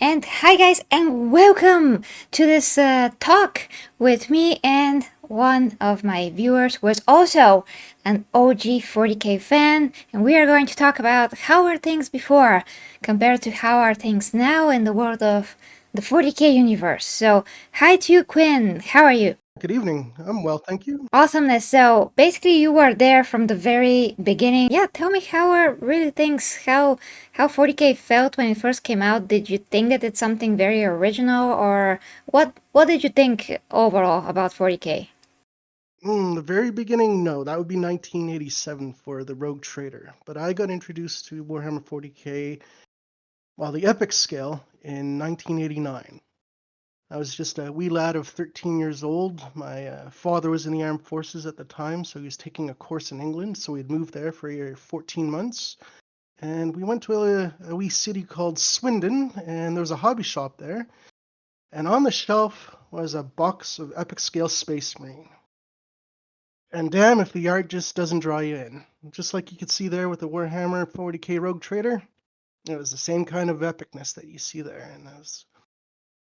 And hi, guys, and welcome to this talk with me and one of my viewers who is also an OG 40k fan. And we are going to talk about how are things before compared to how are things now in the world of the 40k universe. So, hi to you, Quinn. How are you? Good evening. I'm well, thank you. Awesomeness. So basically, you were there from the very beginning. Yeah, tell me how are really things, how 40k felt when it first came out. Did you think that it's something very original, or what did you think overall about 40k? The very beginning, no, that would be 1987 for the Rogue Trader. But I got introduced to Warhammer 40k, well, the epic scale, in 1989. I was just a wee lad of 13 years old. My father was in the armed forces at the time, so he was taking a course in England. So we'd moved there for 14 months. And we went to a wee city called Swindon, and there was a hobby shop there. And on the shelf was a box of epic scale Space Marine. And damn if the art just doesn't draw you in. Just like you could see there with the Warhammer 40k Rogue Trader, it was the same kind of epicness that you see there, and it was,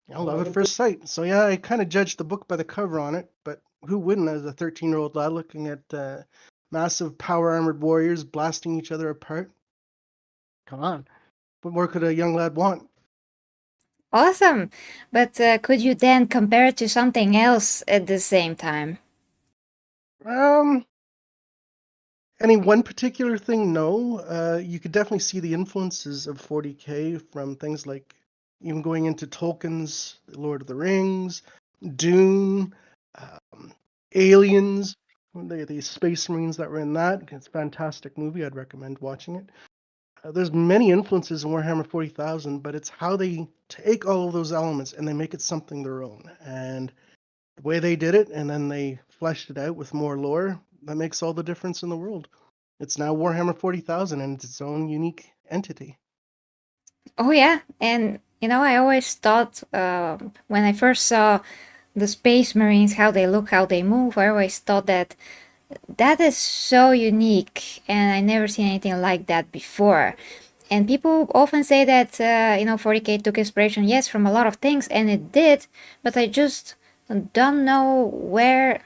love at first sight. So yeah, I kind of judged the book by the cover on it, but who wouldn't as a 13-year-old lad looking at massive power armored warriors blasting each other apart? Come on, what more could a young lad want? Awesome, but could you then compare it to something else at the same time? Um, Any one particular thing? No. You could definitely see the influences of 40k from things like even going into Tolkien's Lord of the Rings, Dune, um, Aliens, the Space Marines that were in that. It's a fantastic movie. I'd recommend watching it. There's many influences in Warhammer 40,000, but it's how they take all of those elements and they make it something their own. And the way they did it, and then they fleshed it out with more lore, that makes all the difference in the world. It's now Warhammer 40,000 and it's its own unique entity. Oh yeah, and I always thought when I first saw the Space Marines, how they look, how they move, I always thought that that is so unique, and I never seen anything like that before. And people often say that 40k took inspiration, yes, from a lot of things, and it did, but I just don't know where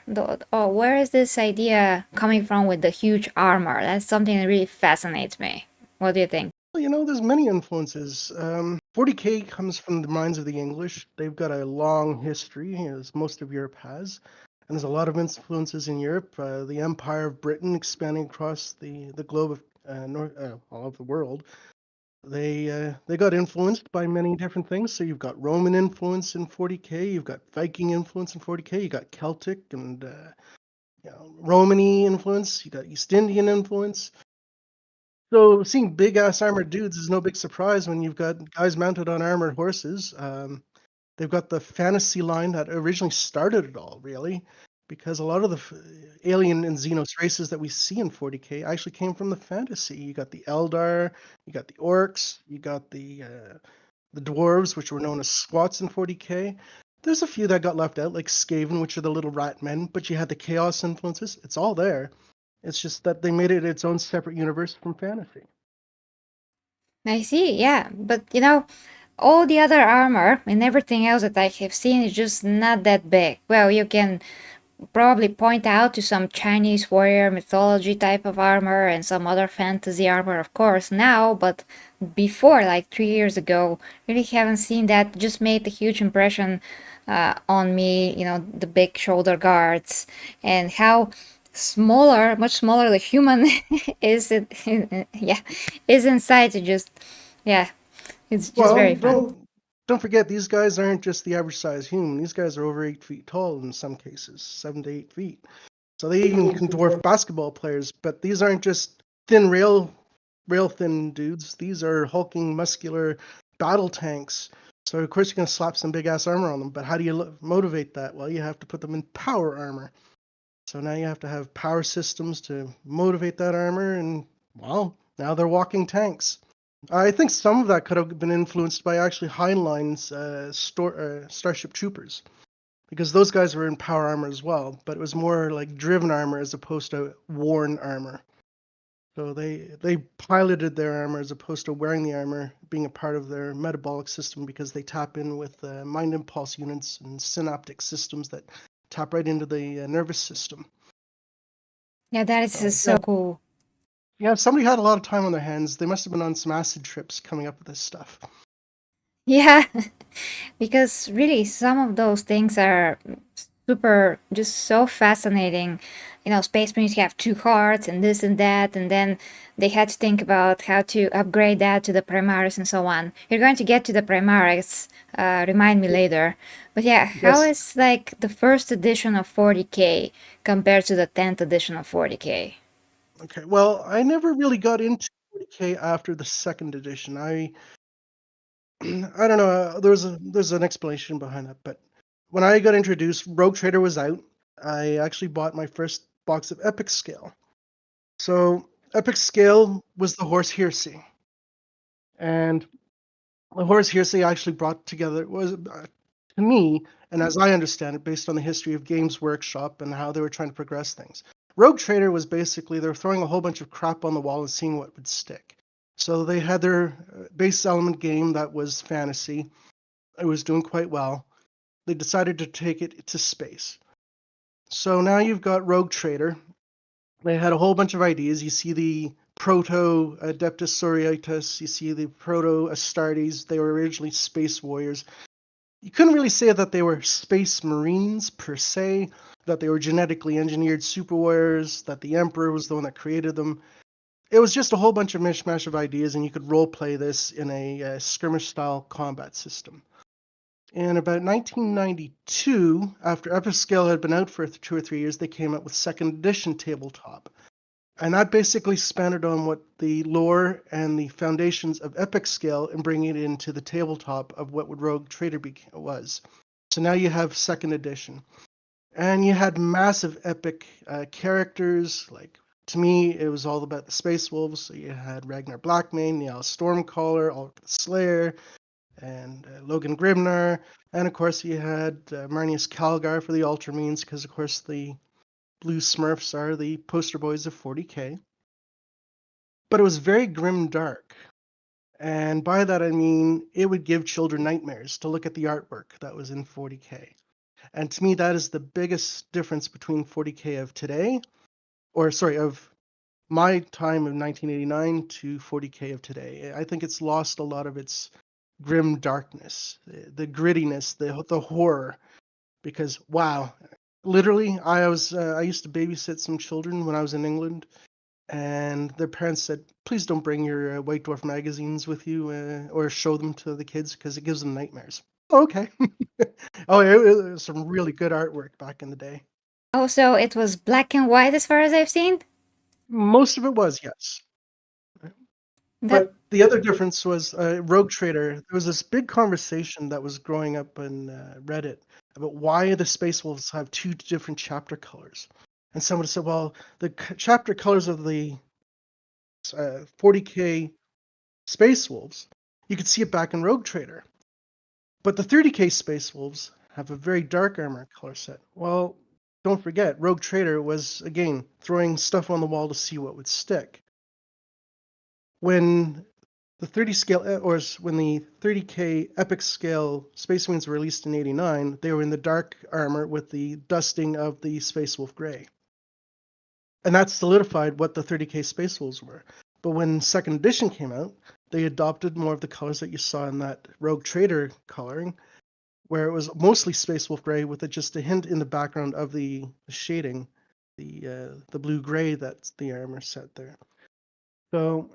is this idea coming from with the huge armor. That's something that really fascinates me. What do you think? Well, there's many influences. 40k comes from the minds of the English. They've got a long history, as most of Europe has. And there's a lot of influences in Europe. The Empire of Britain expanding across the globe of all of the world. They got influenced by many different things. So you've got Roman influence in 40k, you've got Viking influence in 40k, you got Celtic and Romany influence, you got East Indian influence. So seeing big ass armored dudes is no big surprise when you've got guys mounted on armored horses. They've got the fantasy line that originally started it all, really, because a lot of the alien and Xenos races that we see in 40k actually came from the fantasy. You got the Eldar, you got the orcs, you got the dwarves, which were known as squats in 40k. There's a few that got left out, like Skaven, which are the little rat men, but you had the chaos influences. It's all there. It's just that they made it its own separate universe from fantasy. I see, yeah, but all the other armor and everything else that I have seen is just not that big. Well, you can probably point out to some Chinese warrior mythology type of armor and some other fantasy armor, of course, now, but before, like 3 years ago, really haven't seen that. Just made a huge impression on me, the big shoulder guards and how smaller, much smaller the human is, yeah, is inside to just, yeah, it's just Well, very fun. don't forget these guys aren't just the average size human. These guys are over 8 feet tall in some cases, 7 to 8 feet. So they even can dwarf basketball players. But these aren't just thin rail thin dudes. These are hulking, muscular battle tanks. So of course you're gonna slap some big ass armor on them. But how do you motivate that? Well, you have to put them in power armor. So now you have to have power systems to motivate that armor, and well, now they're walking tanks. I think some of that could have been influenced by actually Heinlein's Starship Troopers, because those guys were in power armor as well, but it was more like driven armor as opposed to worn armor. So they piloted their armor as opposed to wearing the armor, being a part of their metabolic system, because they tap in with mind impulse units and synaptic systems that tap right into the nervous system. Yeah, that is So just yeah, so cool. yeah, somebody had a lot of time on their hands. They must have been on some acid trips coming up with this stuff. Yeah, because really some of those things are super, just so fascinating. You know, Space Marines have two hearts and this and that, and then they had to think about how to upgrade that to the Primaris and so on. You're going to get to the Primaris, remind me later. But yeah, how Yes. is like the first edition of 40k compared to the 10th edition of 40k? Okay. Well, I never really got into 40K after the second edition. I don't know. There's an explanation behind that, but when I got introduced, Rogue Trader was out. I actually bought my first box of Epic Scale. So Epic Scale was the horse hearsay, and the horse hearsay actually brought together was to me, and as I understand it, based on the history of Games Workshop and how they were trying to progress things. Rogue Trader was basically they were throwing a whole bunch of crap on the wall and seeing what would stick. So they had their base element game that was fantasy. It was doing quite well. They decided to take it to space. So now you've got Rogue Trader. They had a whole bunch of ideas. You see the Proto Adeptus Sororitas, you see the Proto Astartes. They were originally space warriors. You couldn't really say that they were space marines per se, that they were genetically engineered super warriors, that the Emperor was the one that created them. It was just a whole bunch of mishmash of ideas, and you could role play this in a skirmish style combat system. In about 1992, after Epic Scale had been out for 2 or 3 years, they came out with second edition tabletop. And that basically expanded on what the lore and the foundations of Epic Scale and bringing it into the tabletop of what Rogue Trader was. So now you have second edition. And you had massive epic characters. Like, to me, it was all about the Space Wolves. So you had Ragnar Blackmane, Niall Stormcaller, Ulrich the Slayer, and Logan Grimnar. And of course, you had Marnius Calgar for the Ultramarines, because of course the Blue Smurfs are the poster boys of 40k. But it was very grim dark. And by that I mean it would give children nightmares to look at the artwork that was in 40k. And to me, that is the biggest difference between 40k of today, or sorry, of my time of 1989 to 40k of today. I think it's lost a lot of its grim darkness, the grittiness, the horror. Because wow, literally, I used to babysit some children when I was in England, and their parents said, "Please don't bring your White Dwarf magazines with you, or show them to the kids because it gives them nightmares." Oh, okay. Oh, it was some really good artwork back in the day. Also, it was black and white as far as I've seen. Most of it was, yes. That But the other difference was Rogue Trader. There was this big conversation that was growing up in Reddit about why the Space Wolves have two different chapter colors. And someone said, well, the chapter colors of the 40k Space Wolves, you could see it back in Rogue Trader. But the 30k Space Wolves have a very dark armor color set. Well, don't forget, Rogue Trader was, again, throwing stuff on the wall to see what would stick. When the 30 scale, or when the 30k Epic Scale Space Marines were released in '89, they were in the dark armor with the dusting of the Space Wolf Gray. And that solidified what the 30k Space Wolves were. But when second edition came out, they adopted more of the colors that you saw in that Rogue Trader coloring, where it was mostly Space Wolf Gray with just a hint in the background of the shading, the blue gray that's the armor set there. So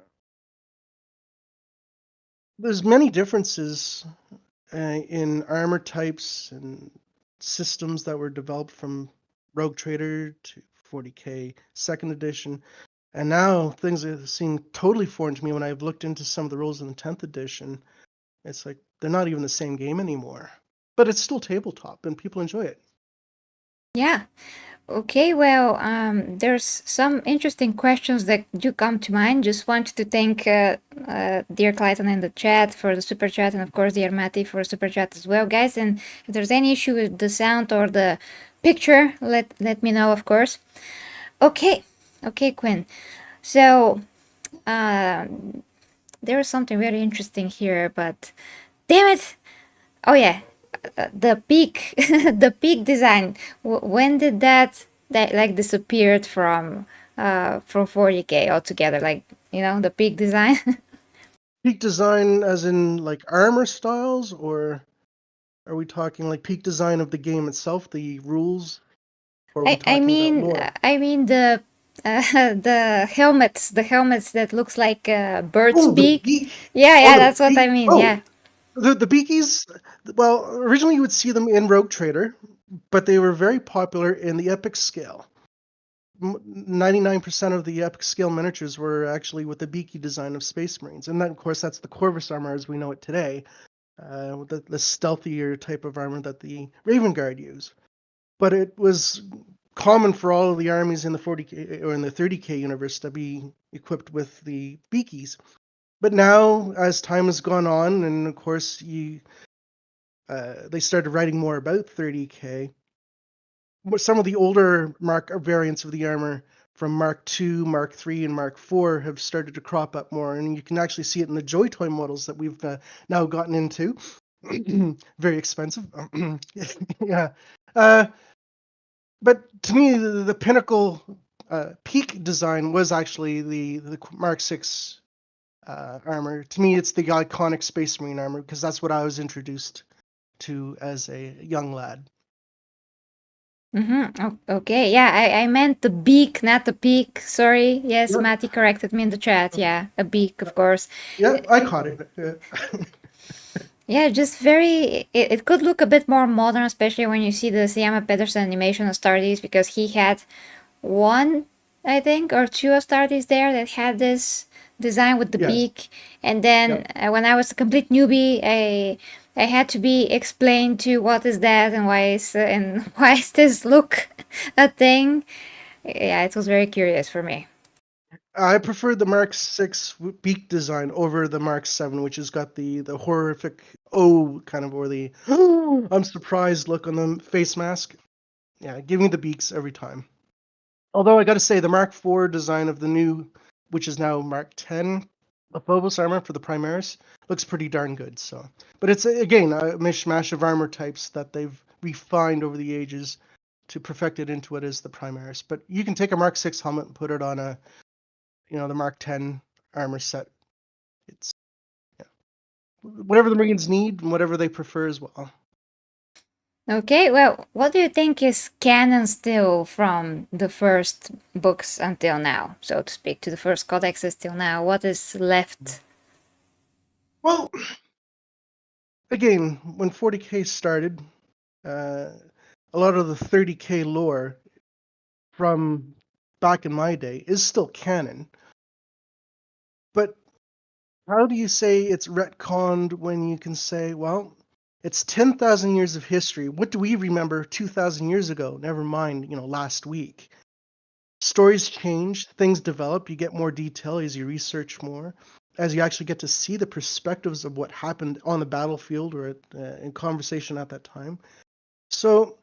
there's many differences in armor types and systems that were developed from Rogue Trader to 40k second edition. And now things seem totally foreign to me when I've looked into some of the rules in the 10th edition. It's like they're not even the same game anymore. But it's still tabletop and people enjoy it. Yeah. Okay, well, there's some interesting questions that do come to mind. Just wanted to thank dear Clayton in the chat for the super chat, and of course, dear Matty for super chat as well, guys. And if there's any issue with the sound or the picture, let me know, of course. Okay, okay, Quinn. So There's something very interesting here, but damn it! Oh yeah, the peak, the peak design. When did that like disappeared from 40k altogether? Like the peak design. Peak design as in like armor styles, or are we talking like peak design of the game itself, the rules, or are we I talking about mean lore? I mean the helmets that looks like a bird's Oh, the beak. beak. Oh, Yeah, the that's what I beak. mean. Oh, Yeah. the beakies. Well, originally you would see them in Rogue Trader, but they were very popular in the epic scale. 99% of the epic scale miniatures were actually with the beaky design of Space Marines, and that, of course, that's the Corvus armor as we know it today, the stealthier type of armor that the Raven Guard use. But it was common for all of the armies in the 40k or in the 30k universe to be equipped with the beakies. But now, as time has gone on, and of course they started writing more about 30k, some of the older Mark variants of the armor from Mark II, Mark III, and Mark IV have started to crop up more, and you can actually see it in the Joy Toy models that we've now gotten into. Very expensive. Yeah. Uh, but to me, the pinnacle peak design was actually the Mark VI armor. To me, it's the iconic Space Marine armor because that's what I was introduced to as a young lad. Mm-hmm. Oh, okay. Yeah, I meant the beak, not the peak. Sorry. Yes, Yeah, Matty corrected me in the chat. Yeah, a beak, of course. yeah, I caught it. Yeah, just very. It could look a bit more modern, especially when you see the Siama Pedersen animation on Astartes, because he had one, I think, or two Astartes there that had this design with the Yes. beak. And then Yep. when I was a complete newbie, I had to be explained to what is that and why is this look a thing. Yeah, it was very curious for me. I preferred the Mark VI beak design over the Mark VII, which has got the horrific kind of, or the I'm surprised look on the face mask. Yeah, give me the beaks every time. Although I got to say, the Mark IV design of the new, which is now Mark X, the Phobos armor for the Primaris, looks pretty darn good. So, but it's again a mishmash of armor types that they've refined over the ages to perfect it into what is the Primaris. But you can take a Mark VI helmet and put it on the Mark X armor set. It's whatever the Marines need and whatever they prefer as well. Okay, well, what do you think is canon still from the first books until now, so to speak, to the first codexes till now? What is left? Well, again, when 40k started, uh, a lot of the 30k lore from back in my day is still canon. But how do you say it's retconned when you can say, well, it's 10,000 years of history. What do we remember 2,000 years ago? Never mind, last week. Stories change, things develop, you get more detail as you research more, as you actually get to see the perspectives of what happened on the battlefield or in conversation at that time. So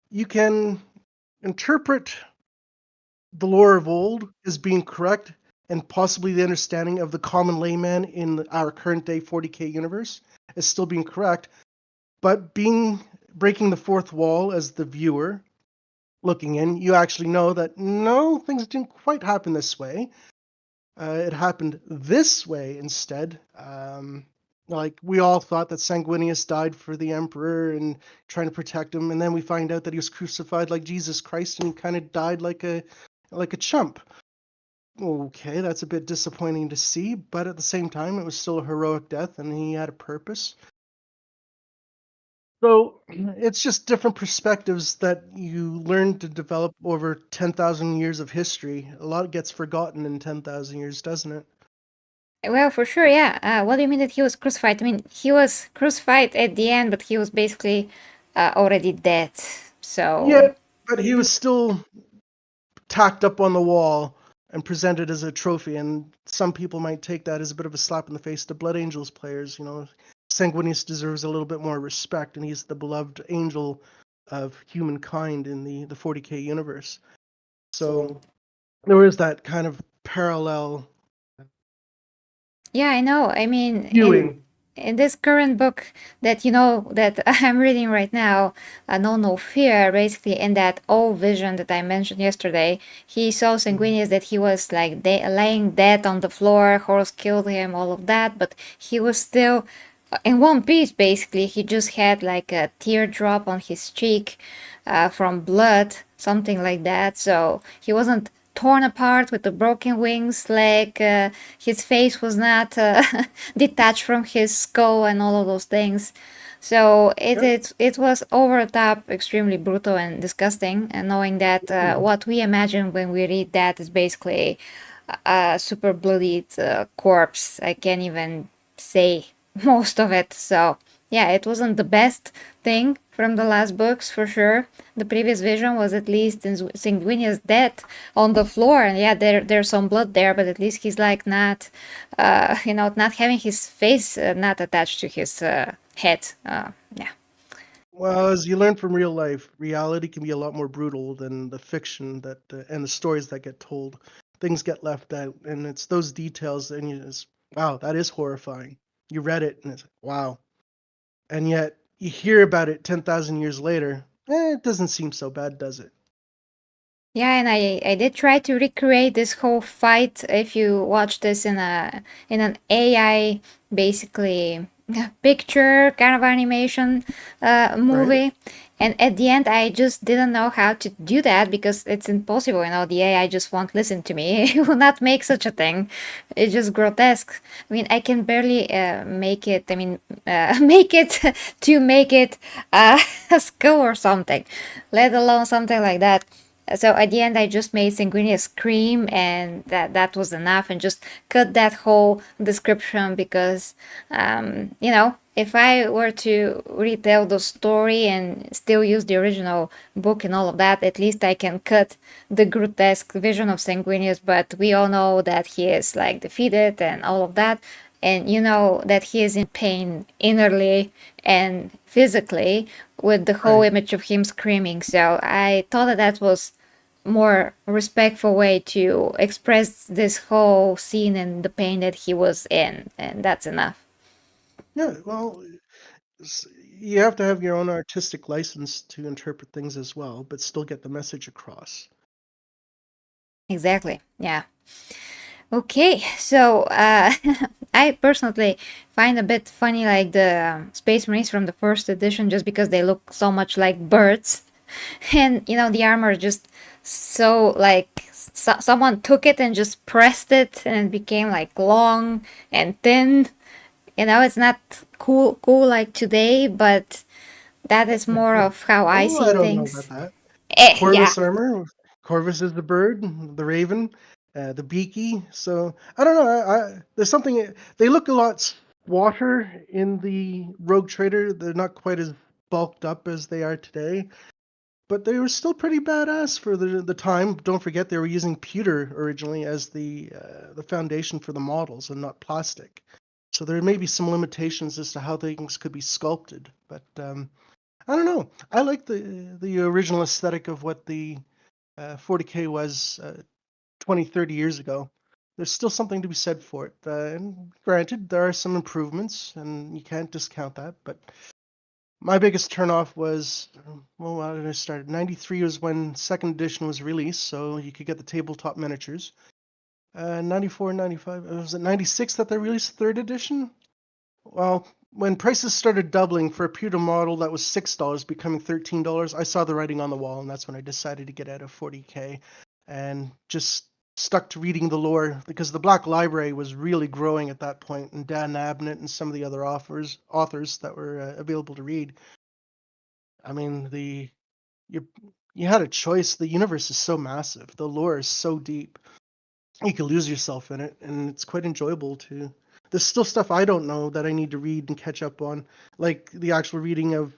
you can interpret the lore of old as being correct and possibly the understanding of the common layman in our current day 40k universe is still being correct, but breaking the fourth wall as the viewer looking in, you actually know that no, things didn't quite happen this way. It happened this way instead. Like we all thought that Sanguinius died for the Emperor and trying to protect him, and then we find out that he was crucified like Jesus Christ and kind of died like a chump. Okay, that's a bit disappointing to see, but at the same time, it was still a heroic death, and he had a purpose. So it's just different perspectives that you learn to develop over 10,000 years of history. A lot gets forgotten in 10,000 years, doesn't it? Well, for sure, yeah. What do you mean that he was crucified? I mean, he was crucified at the end, but he was basically already dead. So, Yeah, but he was still tacked up on the wall and presented as a trophy, and some people might take that as a bit of a slap in the face to Blood Angels players. Sanguinius deserves a little bit more respect, and he's the beloved angel of humankind in the 40k universe. So there is that kind of parallel Yeah, I know. I mean, Viewing. in this current book that you know that I'm reading right now, Know No Fear, basically in that old vision that I mentioned yesterday, he saw Mhm. Sanguinius that he was like laying dead on the floor, horse killed him, all of that, but he was still in one piece. Basically, he just had like a teardrop on his cheek from blood, something like that. So he wasn't torn apart with the broken wings, like his face was not detached from his skull and all of those things. So Yep. it was over the top, extremely brutal and disgusting. And knowing that Mhm. what we imagine when we read that is basically a super bloodied corpse. I can't even say most of it. So yeah, it wasn't the best thing from the last books for sure. The previous vision was at least in Sanguinius dead on the floor, and yeah, there's some blood there, but at least he's like not, not having his face not attached to his head. Yeah. Well, as you learn from real life, reality can be a lot more brutal than the fiction that and the stories that get told. Things get left out, and it's those details, and you just, wow, that is horrifying. You read it, and it's wow, and yet you hear about it 10,000 years later. It doesn't seem so bad, does it? Yeah, and I did try to recreate this whole fight. If you watch this in an AI basically picture kind of animation Right? movie, and at the end I just didn't know how to do that because it's impossible. The AI just won't listen to me. It will not make such a thing. It's just grotesque. I mean, I can barely make it. I mean, make it to make it a skull or something, let alone something like that. So at the end, I just made Sanguinius scream, and that was enough, and just cut that whole description because, if I were to retell the story and still use the original book and all of that, at least I can cut the grotesque vision of Sanguinius. But we all know that he is like defeated and all of that, and you know that he is in pain innerly and physically with the whole Right. image of him screaming. So I thought that was more respectful way to express this whole scene and the pain that he was in, and that's enough. Yeah. Well, you have to have your own artistic license to interpret things as well, but still get the message across. Exactly. Yeah. Okay. So I personally find a bit funny like the Space Marines from the first edition just because they look so much like birds. And the armor just so like someone took it and just pressed it and it became like long and thin. It's not cool like today, but that is more of how I Oh, see I don't know about things. that. Yeah, Corvus armor. Corvus is the bird, the raven, the beaky. So I don't know. There's something. They look a lot squatter in the Rogue Trader. They're not quite as bulked up as they are today, but they were still pretty badass for the time. Don't forget they were using pewter originally as the foundation for the models and not plastic. So there may be some limitations as to how things could be sculpted, but I don't know. I like the original aesthetic of what the 40K was 20, 30 years ago. There's still something to be said for it. And granted, there are some improvements, and you can't discount that. But my biggest turnoff was, well, how did I start? 93 was when second edition was released, so you could get the tabletop miniatures. 94, 95, was it 96 that they released third edition? Well, when prices started doubling for a pewter model that was $6 becoming $13, I saw the writing on the wall, and that's when I decided to get out of 40K and just stuck to reading the lore because the Black Library was really growing at that point, and Dan Abnett and some of the other authors that were available to read. I mean, you you had a choice. The universe is so massive. The lore is so deep. You can lose yourself in it, and it's quite enjoyable to. There's still stuff I don't know that I need to read and catch up on, like the actual reading of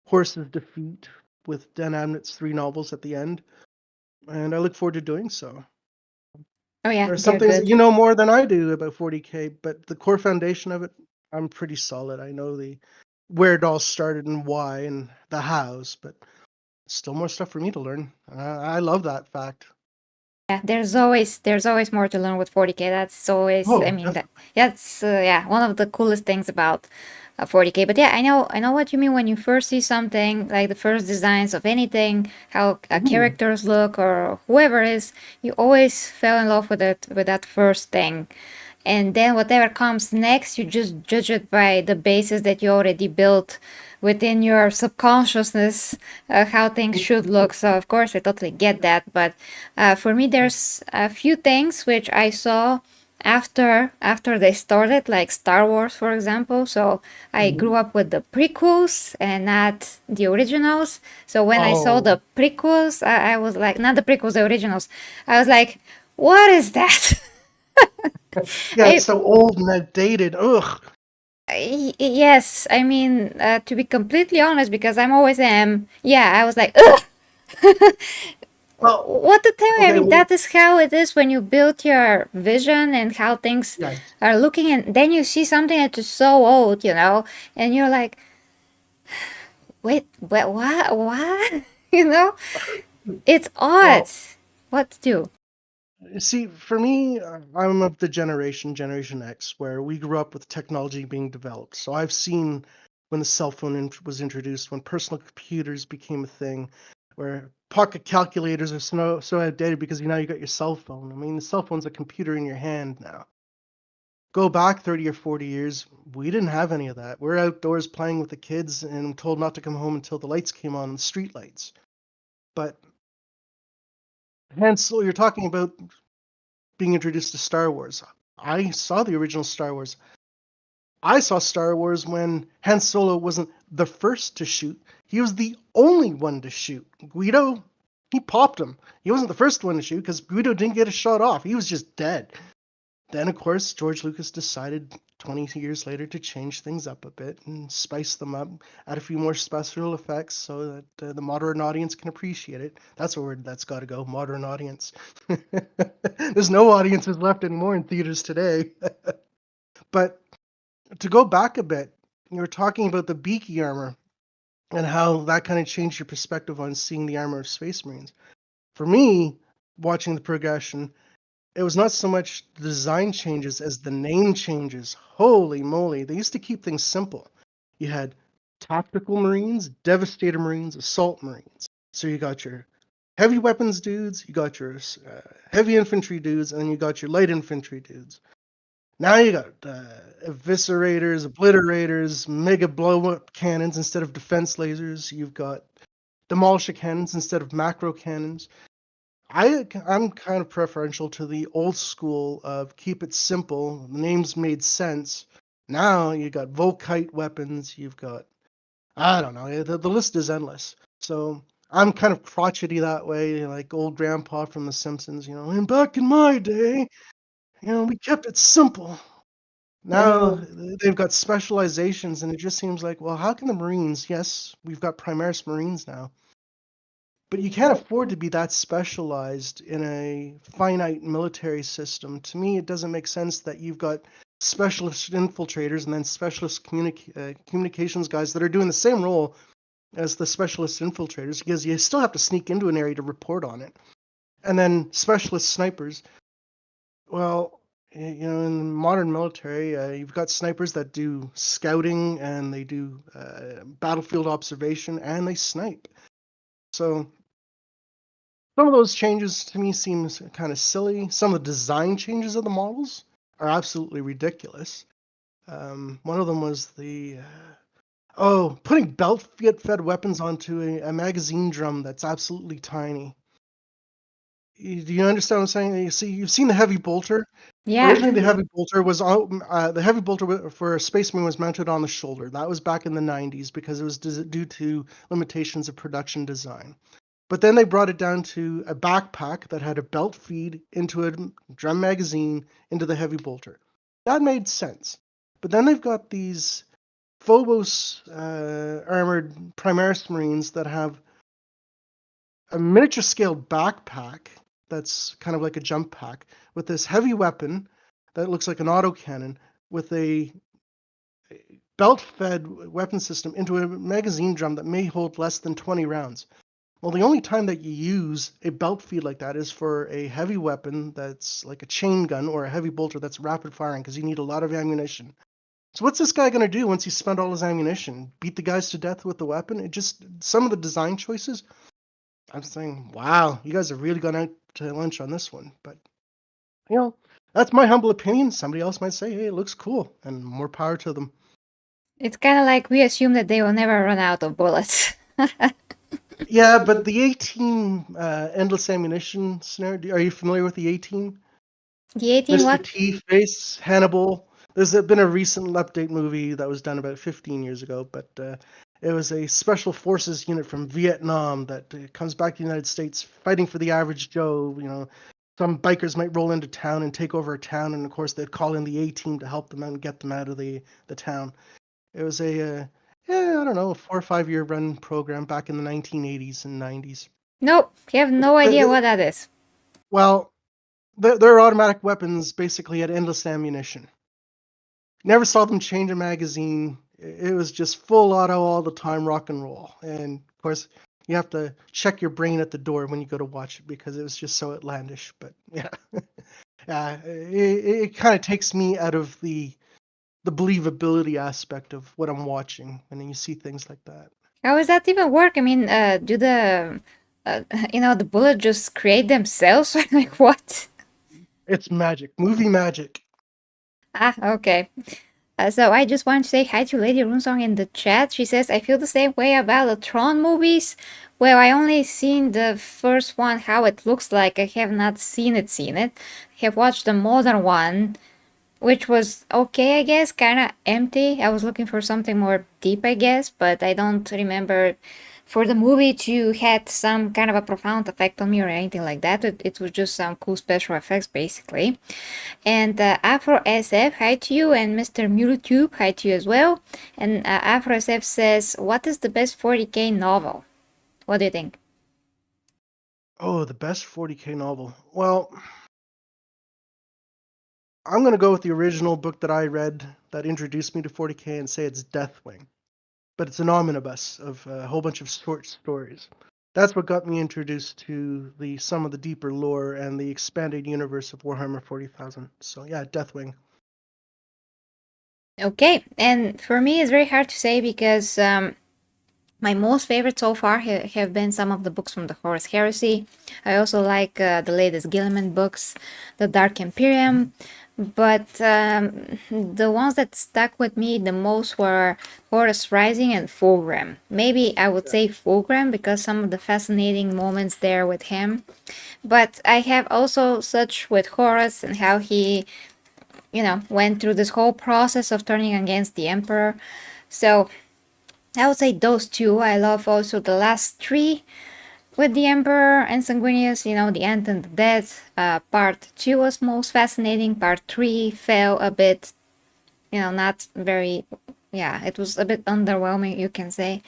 Horse's Defeat with Dan Abnett's 3 novels at the end, and I look forward to doing so. oh yeah, There are some they're things that good. you know more than I do about 40K, but the core foundation of it, I'm pretty solid. I know the where it all started and why and the hows, but still more stuff for me to learn. I love that fact. Yeah, there's always more to learn with 40K. That's always, I Oh, mean, definitely. that's yeah, one of the coolest things about 40K. But yeah, I know what you mean when you first see something like the first designs of anything, how Mhm. characters look or whoever is, you always fell in love with it with that first thing. And then whatever comes next, you just judge it by the basis that you already built within your subconsciousness, how things should look. So of course I totally get that, but for me there's a few things which I saw after they started, like Star Wars for example. So I grew Mhm. up with the prequels and not the originals. So when I saw Oh, the prequels, I was like, not the prequels, the originals, I was like, what is that? yeah, it's I, so old and outdated. Ugh. yes, I mean, to be completely honest, because I'm always am, yeah, I was like, ugh, Well, what to tell you? I okay, mean, well, that is how it is when you build your vision and how things yes. are looking, and then you see something that is so old, and you're like, wait, what? You know, it's odd. Well, What to do? see, for me, I'm of the Generation X, where we grew up with technology being developed. So I've seen when the cell phone was introduced, when personal computers became a thing, where pocket calculators are so outdated because now you got your cell phone. I mean, the cell phone's a computer in your hand now. Go back 30 or 40 years, we didn't have any of that. We're outdoors playing with the kids and told not to come home until the lights came on, the street lights. But hence, you're talking about being introduced to Star Wars. I saw the original Star Wars. I saw Star Wars when Han Solo wasn't the first to shoot. He was the only one to shoot. Guido, he popped him. He wasn't the first one to shoot because Guido didn't get a shot off. He was just dead. Then, of course, George Lucas decided 20 years later to change things up a bit and spice them up, add a few more special effects so that the modern audience can appreciate it. That's a word that's got to go, modern audience. There's no audiences left anymore in theaters today. But to go back a bit, you were talking about the beaky armor and how that kind of changed your perspective on seeing the armor of Space Marines. For me, watching the progression, it was not so much the design changes as the name changes. Holy moly, they used to keep things simple. You had tactical Marines, Devastator Marines, Assault Marines. So you got your heavy weapons dudes, you got your heavy infantry dudes, and then you got your light infantry dudes. Now you got eviscerators, obliterators, mega blow up cannons instead of defense lasers. You've got demolisher cannons instead of macro cannons. I'm kind of preferential to the old school of keep it simple. The names made sense. Now you got Volkite weapons. You've got I don't know. The list is endless. So I'm kind of crotchety that way, like old grandpa from The Simpsons. And back in my day, we kept it simple. Now Oh, they've got specializations, and it just seems like, well, how can the Marines? Yes, we've got Primaris Marines now, but you can't afford to be that specialized in a finite military system. To me, it doesn't make sense that you've got specialist infiltrators and then specialist communications guys that are doing the same role as the specialist infiltrators because you still have to sneak into an area to report on it. And then specialist snipers. Well, in the modern military, you've got snipers that do scouting and they do battlefield observation and they snipe. So some of those changes to me seem kind of silly. Some of the design changes of the models are absolutely ridiculous. One of them was putting belt fed weapons onto a magazine drum that's absolutely tiny. Do you understand what I'm saying? You've seen the heavy bolter. yeah. Originally, the heavy bolter was the heavy bolter for a spaceman was mounted on the shoulder. That was back in the 90s because it was due to limitations of production design. But then they brought it down to a backpack that had a belt feed into a drum magazine into the heavy bolter. That made sense. But then they've got these Phobos armored Primaris Marines that have a miniature scale backpack that's kind of like a jump pack with this heavy weapon that looks like an autocannon with a belt fed weapon system into a magazine drum that may hold less than 20 rounds. Well, the only time that you use a belt feed like that is for a heavy weapon that's like a chain gun or a heavy bolter that's rapid firing because you need a lot of ammunition. So what's this guy gonna do once he's spent all his ammunition? Beat the guys to death with the weapon? It just some of the design choices. I'm saying, wow, you guys have really gone out to lunch on this one. But you know, that's my humble opinion. Somebody else might say, hey, it looks cool, and more power to them. It's kind of like we assume that they will never run out of bullets. Yeah, but the A-Team endless ammunition scenario. Are you familiar with the A-Team? The 18 Mr. what? T-Face, Hannibal. There's been a recent update movie that was done about 15 years ago, but it was a special forces unit from Vietnam that comes back to the United States fighting for the average Joe. You know, some bikers might roll into town and take over a town, and of course they'd call in the A-Team to help them out and get them out of the town. It was yeah, I don't know, a 4 or 5 year run program back in the 1980s and 90s. Nope, you have no idea what that is. Well, their automatic weapons basically had endless ammunition. Never saw them change a magazine. It was just full auto all the time, rock and roll. And of course, you have to check your brain at the door when you go to watch it because it was just so outlandish. But yeah, it kind of takes me out of the believability aspect of what I'm watching when you see things like that. How does that even work? I mean, do uh, the bullet just create themselves? Like what? It's magic, movie magic. Ah, okay. So I just want to say hi to Lady Runesong in the chat. She says, I feel the same way about the Tron movies. Well, I only seen the first one, how it looks like. I have not seen it. I have watched the modern one, which was okay, I guess, kind of empty. I was looking for something more deep, I guess, but I don't remember for the movie to had some kind of a profound effect on me or anything like that. It was just some cool special effects, basically. And Afro SF, hi to you, and Mr. MewTube, hi to you as well. And Afro SF says, what is the best 40k novel? What do you think? Oh, the best 40k novel. Well, I'm going to go with the original book that I read that introduced me to 40k and say it's Deathwing. But it's an omnibus of a whole bunch of short stories. That's what got me introduced to some of the deeper lore and the expanded universe of Warhammer 40,000. So yeah, Deathwing. Okay, and for me, it's very hard to say because my most favorite so far have been some of the books from the Horus Heresy. I also like the latest Gilliman books, the Dark Imperium, but the ones that stuck with me the most were Horus Rising and Fulgrim. Maybe I would say Fulgrim because some of the fascinating moments there with him. But I have also such with Horus and how he, went through this whole process of turning against the Emperor. So I would say those two. I love also the last three with the Emperor and Sanguinius, the End and the Death. Part 2 was most fascinating. Part 3 fell a bit, not very, yeah, it was a bit underwhelming, you can say.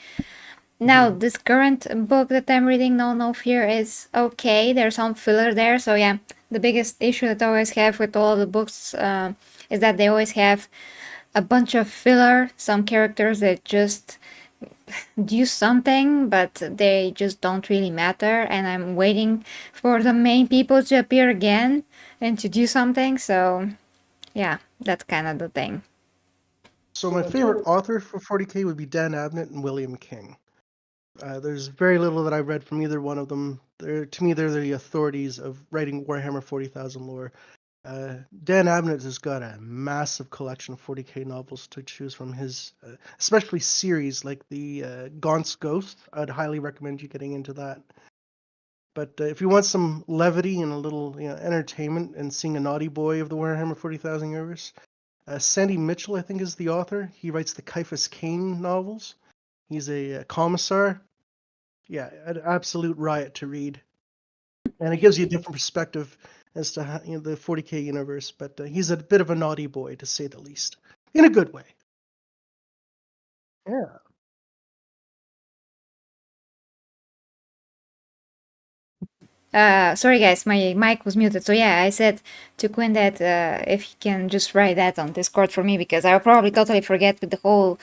Now, Mm-hmm. this current book that I'm reading, No Fear, is okay. There's some filler there. So, yeah, the biggest issue that I always have with all the books is that they always have a bunch of filler, some characters that just do something, but they just don't really matter. And I'm waiting for the main people to appear again and to do something. So, yeah, that's kind of the thing. So my favorite author for 40k would be Dan Abnett and William King. There's very little that I've read from either one of them. To me, they're the authorities of writing Warhammer 40,000 lore. Dan Abnett has got a massive collection of 40k novels to choose from. His, especially series like the Gaunt's Ghost. I'd highly recommend you getting into that. But if you want some levity and a little entertainment and seeing a naughty boy of the Warhammer 40,000 universe, Sandy Mitchell, I think, is the author. He writes the Caiaphas Cain novels. He's a commissar. Yeah, an absolute riot to read, and it gives you a different perspective as to how, the 40k universe. But he's a bit of a naughty boy, to say the least, in a good way. Yeah. Sorry guys, my mic was muted. So yeah, I said to Quinn that if he can just write that on Discord for me, because I'll probably totally forget with all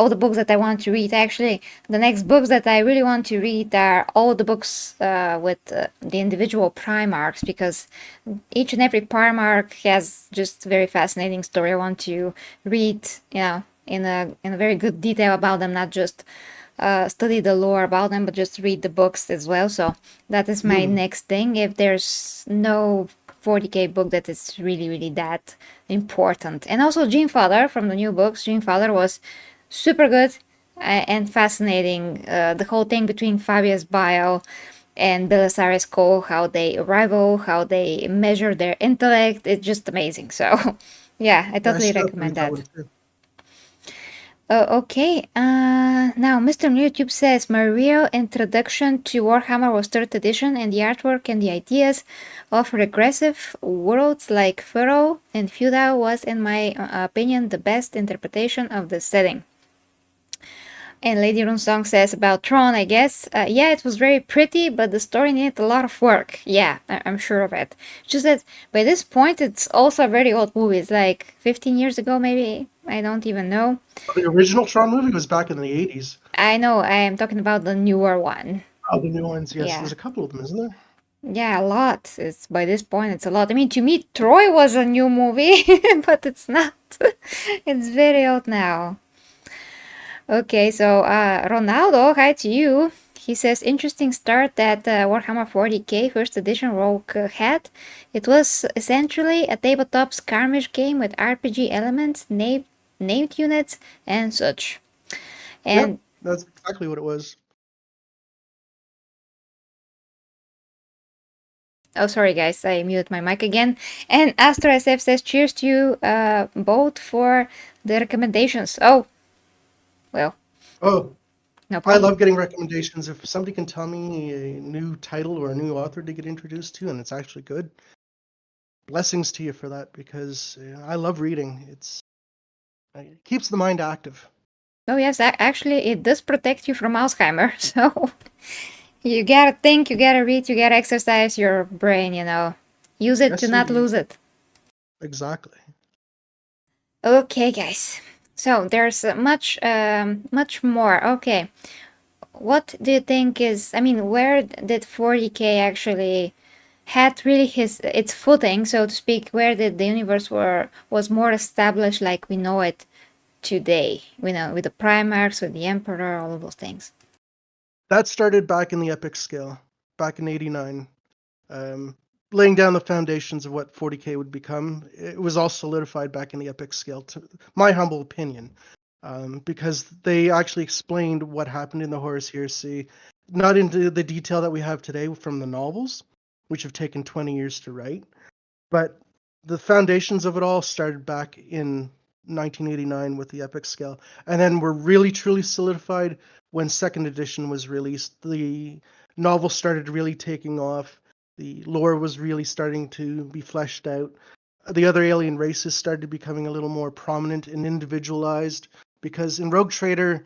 the books that I want to read. Actually, the next books that I really want to read are all the books with the individual Primarchs, because each and every Primarch has just very fascinating story. I want to read, in a very good detail about them, not just study the lore about them, but just read the books as well. So that is my next thing. If there's no 40k book that is really, really that important. And also Gene Father from the new books. Gene Father was super good and fascinating. The whole thing between Fabius Bile and Belisarius Cole, how they rival, how they measure their intellect, it's just amazing. So yeah, I Yeah, I totally still have to read recommend that that. one too. Okay, now Mr. YouTube says my real introduction to Warhammer was 3rd edition, and the artwork and the ideas of regressive worlds like Furrow and Feudal was, in my opinion, the best interpretation of the setting. And Lady Runesong says about Tron, I guess, yeah, it was very pretty, but the story needed a lot of work. Yeah, I'm sure of it. Just that by this point, it's also a very old movie. It's like 15 years ago, maybe. I don't even know. The original Tron movie was back in the 80s. I know, I am talking about the newer one. Oh, the new ones, yes. Yeah. There's a couple of them, isn't there? Yeah, a lot. It's by this point it's a lot. I mean, to me Troy was a new movie, but it's not. It's very old now. Okay, so Ronaldo, hi to you. He says interesting start that Warhammer 40k first edition Rogue had. It was essentially a tabletop skirmish game with RPG elements, named units, and such. Yep, And that's exactly what it was. oh, sorry guys, I muted my mic again. And Astro SF says, cheers to you both for the recommendations. Oh, well, Oh, no I problem. love getting recommendations. If somebody can tell me a new title or a new author to get introduced to and it's actually good, blessings to you for that, because I love reading. It keeps the mind active. Oh, yes, actually, it does protect you from Alzheimer. So you gotta think, you gotta read, you gotta exercise your brain. Use it to Yes, not indeed. lose it. Exactly. Okay, guys. So there's much more. Okay. What do you think is, I mean, where did 40k actually had really its footing, so to speak, where the universe was more established like we know it today, with the Primarchs, with the Emperor, all of those things. That started back in the epic scale, back in '89, um, laying down the foundations of what 40k would become. It was all solidified back in the epic scale, to my humble opinion, because they actually explained what happened in the Horus Heresy, not into the detail that we have today from the novels, which have taken 20 years to write, but the foundations of it all started back in 1989 with the epic scale, and then were really truly solidified when second edition was released. The novel started really taking off. The lore was really starting to be fleshed out. The other alien races started becoming a little more prominent and individualized, because in Rogue Trader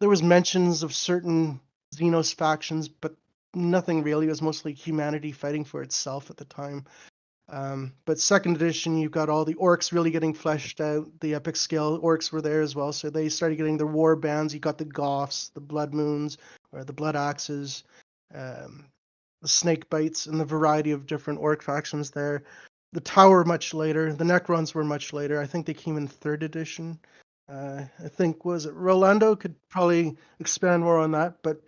there was mentions of certain Xenos factions, but nothing really. It was mostly humanity fighting for itself at the time. But second edition, you've got all the orcs really getting fleshed out. The epic scale orcs were there as well, so they started getting their war bands. You got the Goths, the Blood Moons, or the Blood Axes, um, the Snake Bites, and the variety of different orc factions there. The Tower much later. The Necrons were much later. I think they came in third edition. I think, was it Rolando could probably expand more on that, but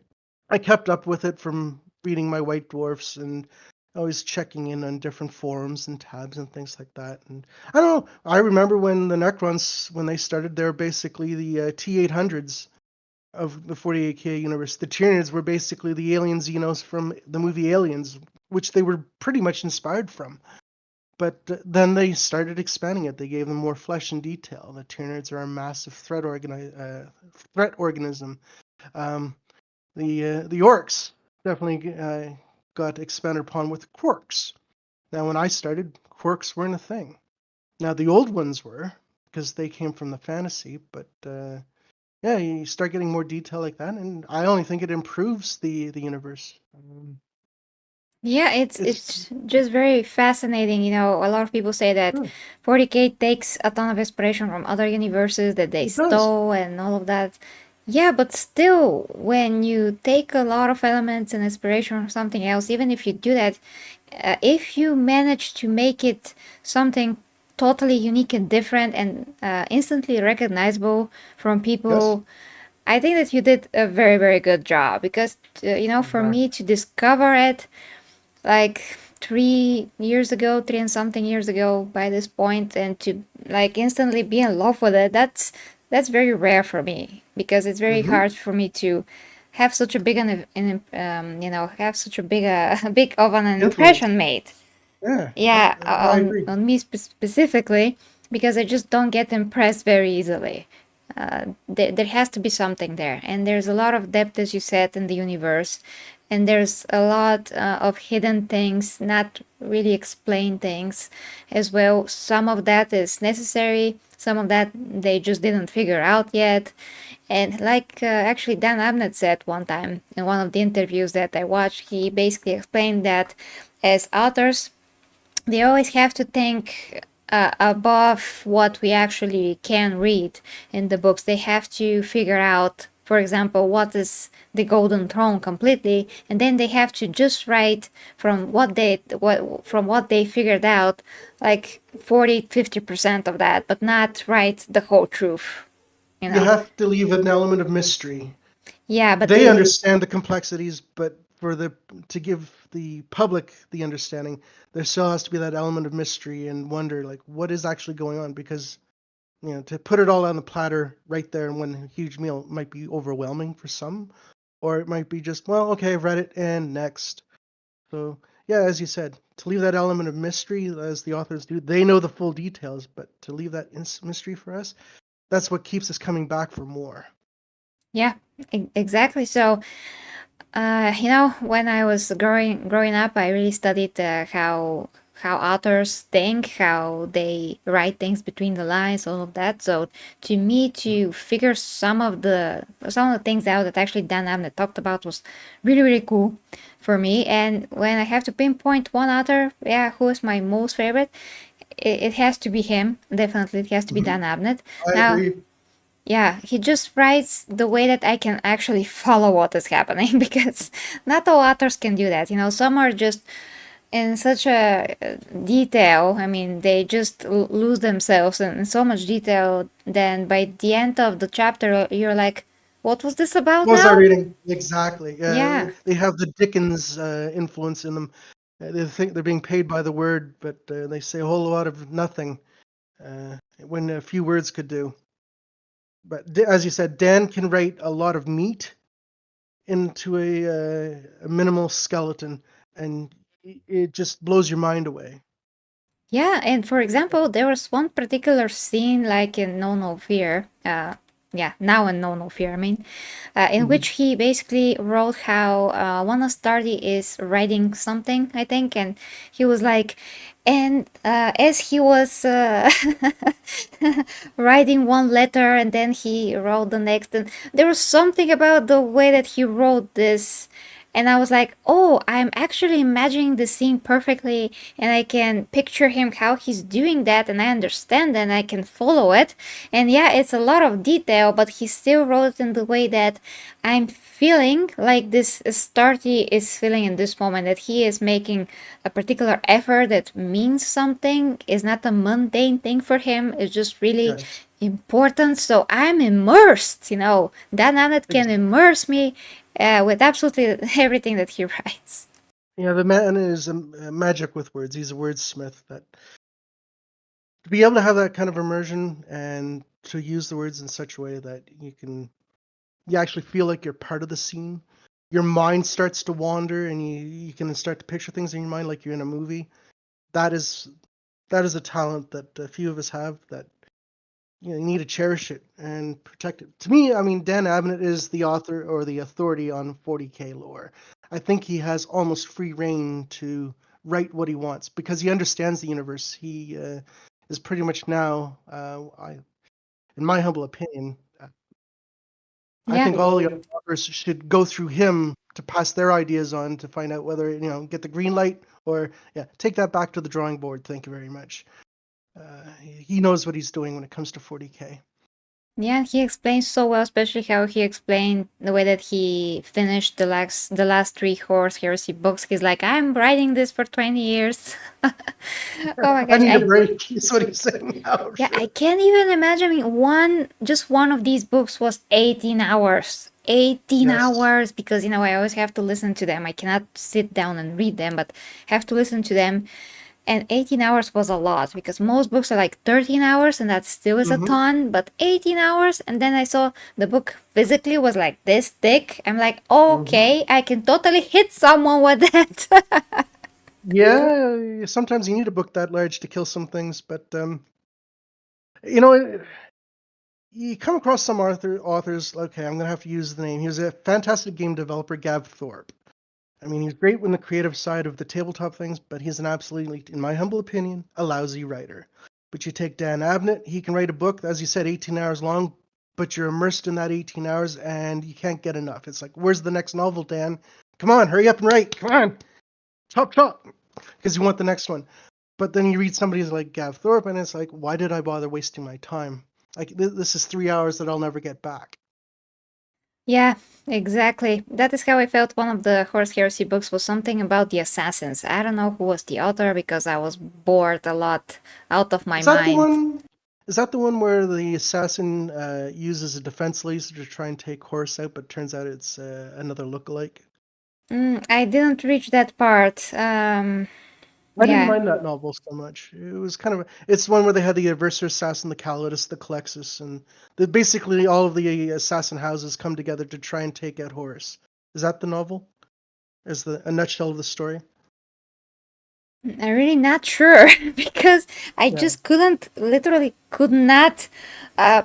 I kept up with it from reading my White Dwarfs and always checking in on different forums and tabs and things like that. And I don't know. I remember when the Necrons, when they started, they're basically the T-800s of the 48K universe. The Tyranids were basically the alien Xenos from the movie Aliens, which they were pretty much inspired from. But then they started expanding it. They gave them more flesh and detail. The Tyranids are a massive threat organism. Um, the orcs definitely got expanded upon with quirks. Now, when I started, quirks weren't a thing. Now, the old ones were, because they came from the fantasy, but yeah, you start getting more detail like that, and I only think it improves the universe. Yeah, It's it's just very fascinating. You know, a lot of people say that yeah, 40K takes a ton of inspiration from other universes that they it does. stole and all of that. Yeah, but still, when you take a lot of elements and inspiration from something else, even if you do that, if you manage to make it something totally unique and different and instantly recognizable from Yes, people, I think that you did a very, very good job because, you know, for me exactly. to discover it like 3 years ago, three and something years ago by this point, and to like instantly be in love with it, that's very rare for me because it's very Mm-hmm. hard for me to have such a big you know, have such a big big of an Influence. impression made. Yeah, Yeah, I agree. on me specifically, because I just don't get impressed very easily. There has to be something there, and there's a lot of depth, as you said, in the universe, and there's a lot of hidden things, not really explained things, as well. Some of that is necessary. Some of that they just didn't figure out yet. And like actually Dan Abnett said one time in one of the interviews that I watched, he basically explained that as authors they always have to think above what we actually can read in the books. They have to figure out, for example, what is the Golden Throne completely, and then they have to just write from what they figured out, like 40-50% of that, but not write the whole truth. You You know? have to leave an element of mystery. Yeah, but They they understand the complexities, but for the to give the public the understanding, there still has to be that element of mystery and wonder, like what is actually going on. Because to put it all on the platter right there in one huge meal might be overwhelming for some, or it might be just, well, okay, I've read it and next. So yeah, as you said, to leave that element of mystery, as the authors do, they know the full details, but to leave that mystery for us, that's what keeps us coming back for more. yeah, exactly. So you know, when I was growing up, I really studied how authors think, how they write things between the lines, all of that. So to me, to figure some of the things out that actually Dan Abnett talked about was really really cool for me. And when I have to pinpoint one author, yeah, who is my most favorite, it has to be him. Definitely, it has to be Mhm. Dan Abnett. I Now, agree. yeah, he just writes the way that I can actually follow what is happening because not all authors can do that. You know, some are just in such a detail. I mean, they just lose themselves in so much detail. Then by the end of the chapter, you're like, what was this about What was I now? reading? Exactly. Yeah, Yeah. they have the Dickens influence in them. They think they're being paid by the word, but they say a whole lot of nothing when a few words could do. But as you said, Dan can write a lot of meat into a minimal skeleton, and it just blows your mind away. Yeah, and for example, there was one particular scene like in No No Fear, yeah, now in No No Fear, I mean, in Mhm. which he basically wrote how one Astardi is writing something, I think, and he was like, and as he was writing one letter and then he wrote the next, and there was something about the way that he wrote this. And I was like, oh, I'm actually imagining the scene perfectly, and I can picture him how he's doing that, and I understand and I can follow it. And yeah, it's a lot of detail, but he still wrote it in the way that I'm feeling like this Starty is feeling in this moment, that he is making a particular effort that means something, is not a mundane thing for him, it's just really Yes, important. So I'm immersed, you know, that Nanet can exactly. immerse me with absolutely everything that he writes. Yeah, the man is a magic with words. He's a wordsmith. That to be able to have that kind of immersion and to use the words in such a way that you actually feel like you're part of the scene. Your mind starts to wander, and you can start to picture things in your mind like you're in a movie. That is that is a talent that a few of us have. That you need to cherish it and protect it. To me, I mean, Dan Abnett is the author or the authority on 40K lore. I think he has almost free reign to write what he wants because he understands the universe. He is pretty much now, in my humble opinion, I Yeah. think all the authors should go through him to pass their ideas on to find out whether, get the green light or, take that back to the drawing board. Thank you very much. He knows what he's doing when it comes to 40K. Yeah, he explains so well, especially how he explained the way that he finished the last three Horse Heresy books. He's like, I'm writing this for 20 years. Oh my I gosh, need a break, is what he's saying now. yeah, I can't even imagine. I mean, just one of these books was 18 hours. 18 Yes. hours, because I always have to listen to them. I cannot sit down and read them, but have to listen to them. And 18 hours was a lot, because most books are like 13 hours, and that still is a ton, but 18 hours. And then I saw the book physically was like this thick. I'm like, okay, I can totally hit someone with that. Yeah, sometimes you need a book that large to kill some things, but you know, you come across some authors. Okay, I'm gonna have to use the name. He was a fantastic game developer, Gav Thorpe. I mean, he's great in the creative side of the tabletop things, but he's an absolutely, in my humble opinion, a lousy writer. But you take Dan Abnett, he can write a book, as you said, 18 hours long, but you're immersed in that 18 hours and you can't get enough. It's like, where's the next novel, Dan? Come on, hurry up and write. Come on. Chop. Because you want the next one. But then you read somebody like Gav Thorpe and it's like, why did I bother wasting my time? Like, this is 3 hours that I'll never get back. Yeah, exactly. That is how I felt. One of the Horse Heresy books was something about the assassins. I don't know who was the author, because I was bored a lot out of my mind. Is that the one where the assassin uses a defense laser to try and take Horse out, but turns out it's another lookalike? I didn't reach that part. I didn't Yeah. mind that novel so much. It was kind of it's one where they had the Adversar assassin, the Calidus, the Calexis, and basically all of the assassin houses come together to try and take out Horus. Is that the novel? Is a nutshell of the story? I'm really not sure, because I just literally could not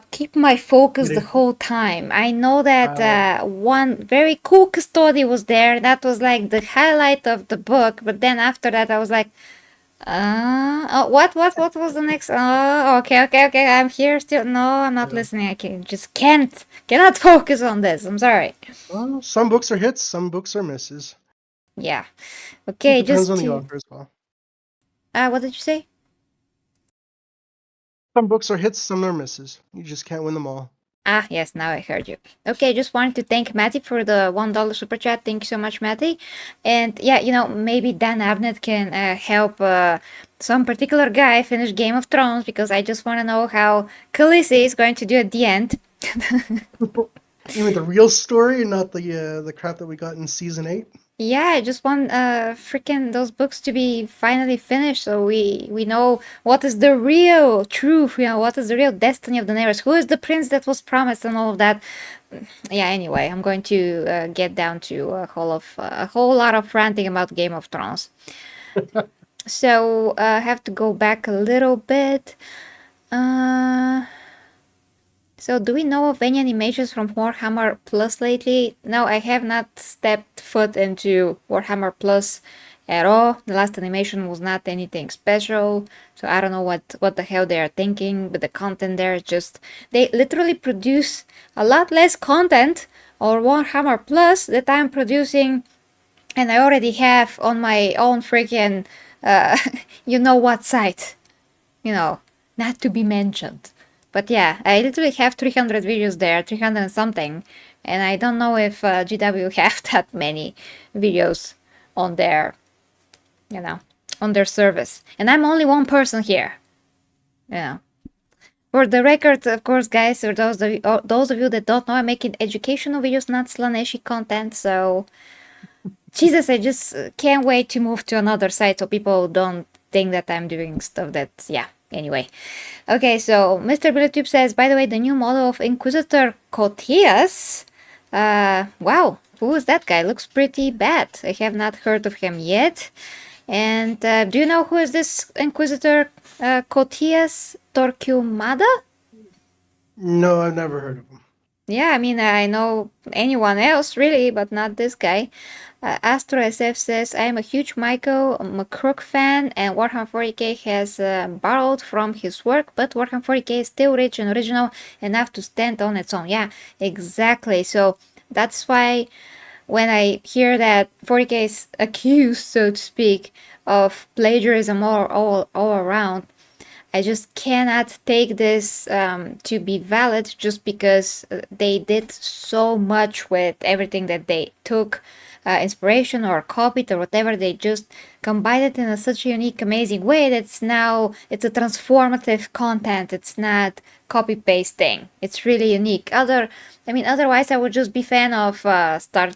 keep my focus the whole time. I know that one very cool custody was there. That was like the highlight of the book. But then after that, I was like, what was the next? Oh, okay. I'm here still. No, I'm not listening. I cannot focus on this. I'm sorry. Well, some books are hits, some books are misses. Yeah. Okay, it depends on the author as well. What did you say? Some books are hits, some are misses. You just can't win them all. Ah, yes, now I heard you. Okay, just wanted to thank Matty for the $1 super chat. Thank you so much, Matty. And yeah, maybe Dan Abnett can help some particular guy finish Game of Thrones, because I just want to know how Khaleesi is going to do at the end. You mean the real story and not the crap that we got in season 8? Yeah, I just want freaking those books to be finally finished, so we know what is the real truth, what is the real destiny of the Daenerys, who is the prince that was promised, and all of that. Yeah, anyway, I'm going to get down to a whole lot of ranting about Game of Thrones. So I have to go back a little bit. So do we know of any animations from Warhammer Plus lately? No, I have not stepped foot into Warhammer Plus at all. The last animation was not anything special, so I don't know what the hell they are thinking, but the content there is just... They literally produce a lot less content on Warhammer Plus that I'm producing, and I already have on my own freaking you-know-what site. Not to be mentioned. But yeah, I literally have 300 videos there, 300 and something, and I don't know if GW have that many videos on their, on their service. And I'm only one person here. For the record, of course, guys, for those of you that don't know, I'm making educational videos, not Slaaneshi content, so... Jesus, I just can't wait to move to another site so people don't think that I'm doing stuff that's... Yeah, anyway. Okay, so Mr. BillyTube says, by the way, the new model of Inquisitor Cotias. Wow, who is that guy? Looks pretty bad. I have not heard of him yet. And do you know who is this Inquisitor Cotias Torquemada? No, I've never heard of him. Yeah, I mean, I know anyone else, really, but not this guy. Astro SF says, I am a huge Michael McCrook fan, and Warhammer 40k has borrowed from his work, but Warhammer 40k is still rich and original enough to stand on its own. Yeah, exactly. So that's why when I hear that 40k is accused, so to speak, of plagiarism all around, I just cannot take this to be valid just because they did so much with everything that they took inspiration or copied or whatever. They just combined it in such a unique, amazing way that's now it's a transformative content. It's not copy pasting. It's really unique. Otherwise, I would just be fan of Star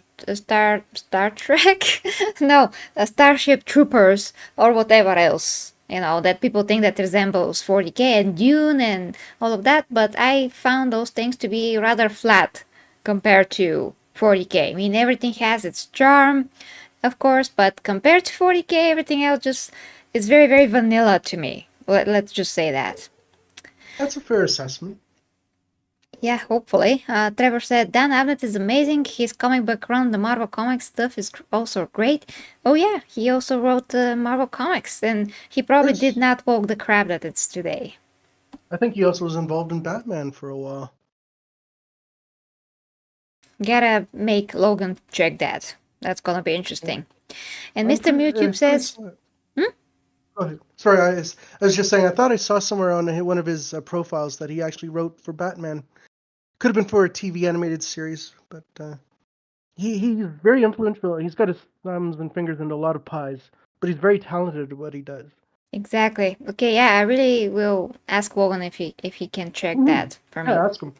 Trek, no, Starship Troopers or whatever else. That people think that resembles 40k and Dune and all of that, but I found those things to be rather flat compared to 40k. I mean, everything has its charm, of course, but compared to 40k, everything else just is very, very vanilla to me. Let's just say that. That's a fair assessment. Yeah, hopefully. Trevor said Dan Abnett is amazing. His comic background, the Marvel Comics stuff, is also great. Oh yeah, he also wrote Marvel Comics, and he probably did Yes. not walk the crap that it's today. I think he also was involved in Batman for a while. Gotta make Logan check that. That's gonna be interesting. And I'm Mr. pretty, Mewtube says, hmm? Go ahead. Sorry, I was just saying, I thought I saw somewhere on one of his profiles that he actually wrote for Batman. Could have been for a TV animated series, but he's very influential. He's got his thumbs and fingers into a lot of pies, but he's very talented at what he does. Exactly. Okay, yeah, I really will ask Logan if he can check that for me. Yeah, ask him.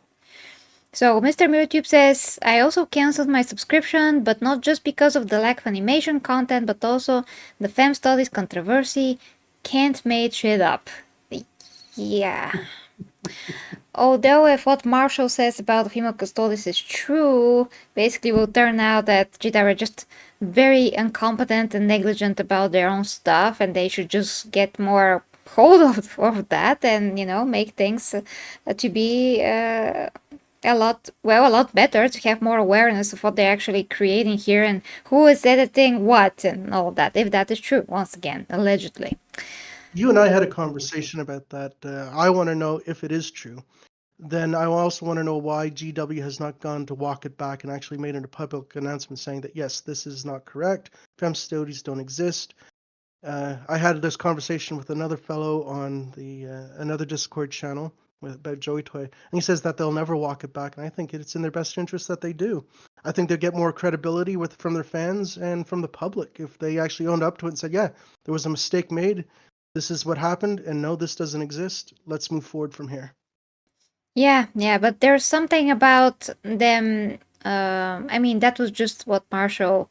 So Mr. Mewtube says, I also cancelled my subscription, but not just because of the lack of animation content, but also the fem studies controversy. Can't make shit up. Yeah. Although if what Marshall says about female custodians is true, basically will turn out that Jedi are just very incompetent and negligent about their own stuff, and they should just get more hold of that and, make things to be a lot better, to have more awareness of what they're actually creating here and who is editing what and all of that, if that is true, once again, allegedly. You and I had a conversation about that. I want to know if it is true. Then I also want to know why GW has not gone to walk it back and actually made a public announcement saying that, yes, this is not correct. Fem studies don't exist. I had this conversation with another fellow on the another Discord channel about Joey Toy, and he says that they'll never walk it back, and I think it's in their best interest that they do. I think they'll get more credibility from their fans and from the public if they actually owned up to it and said, yeah, there was a mistake made. This is what happened, and no, this doesn't exist. Let's move forward from here. Yeah, but there's something about them. I mean, that was just what Marshall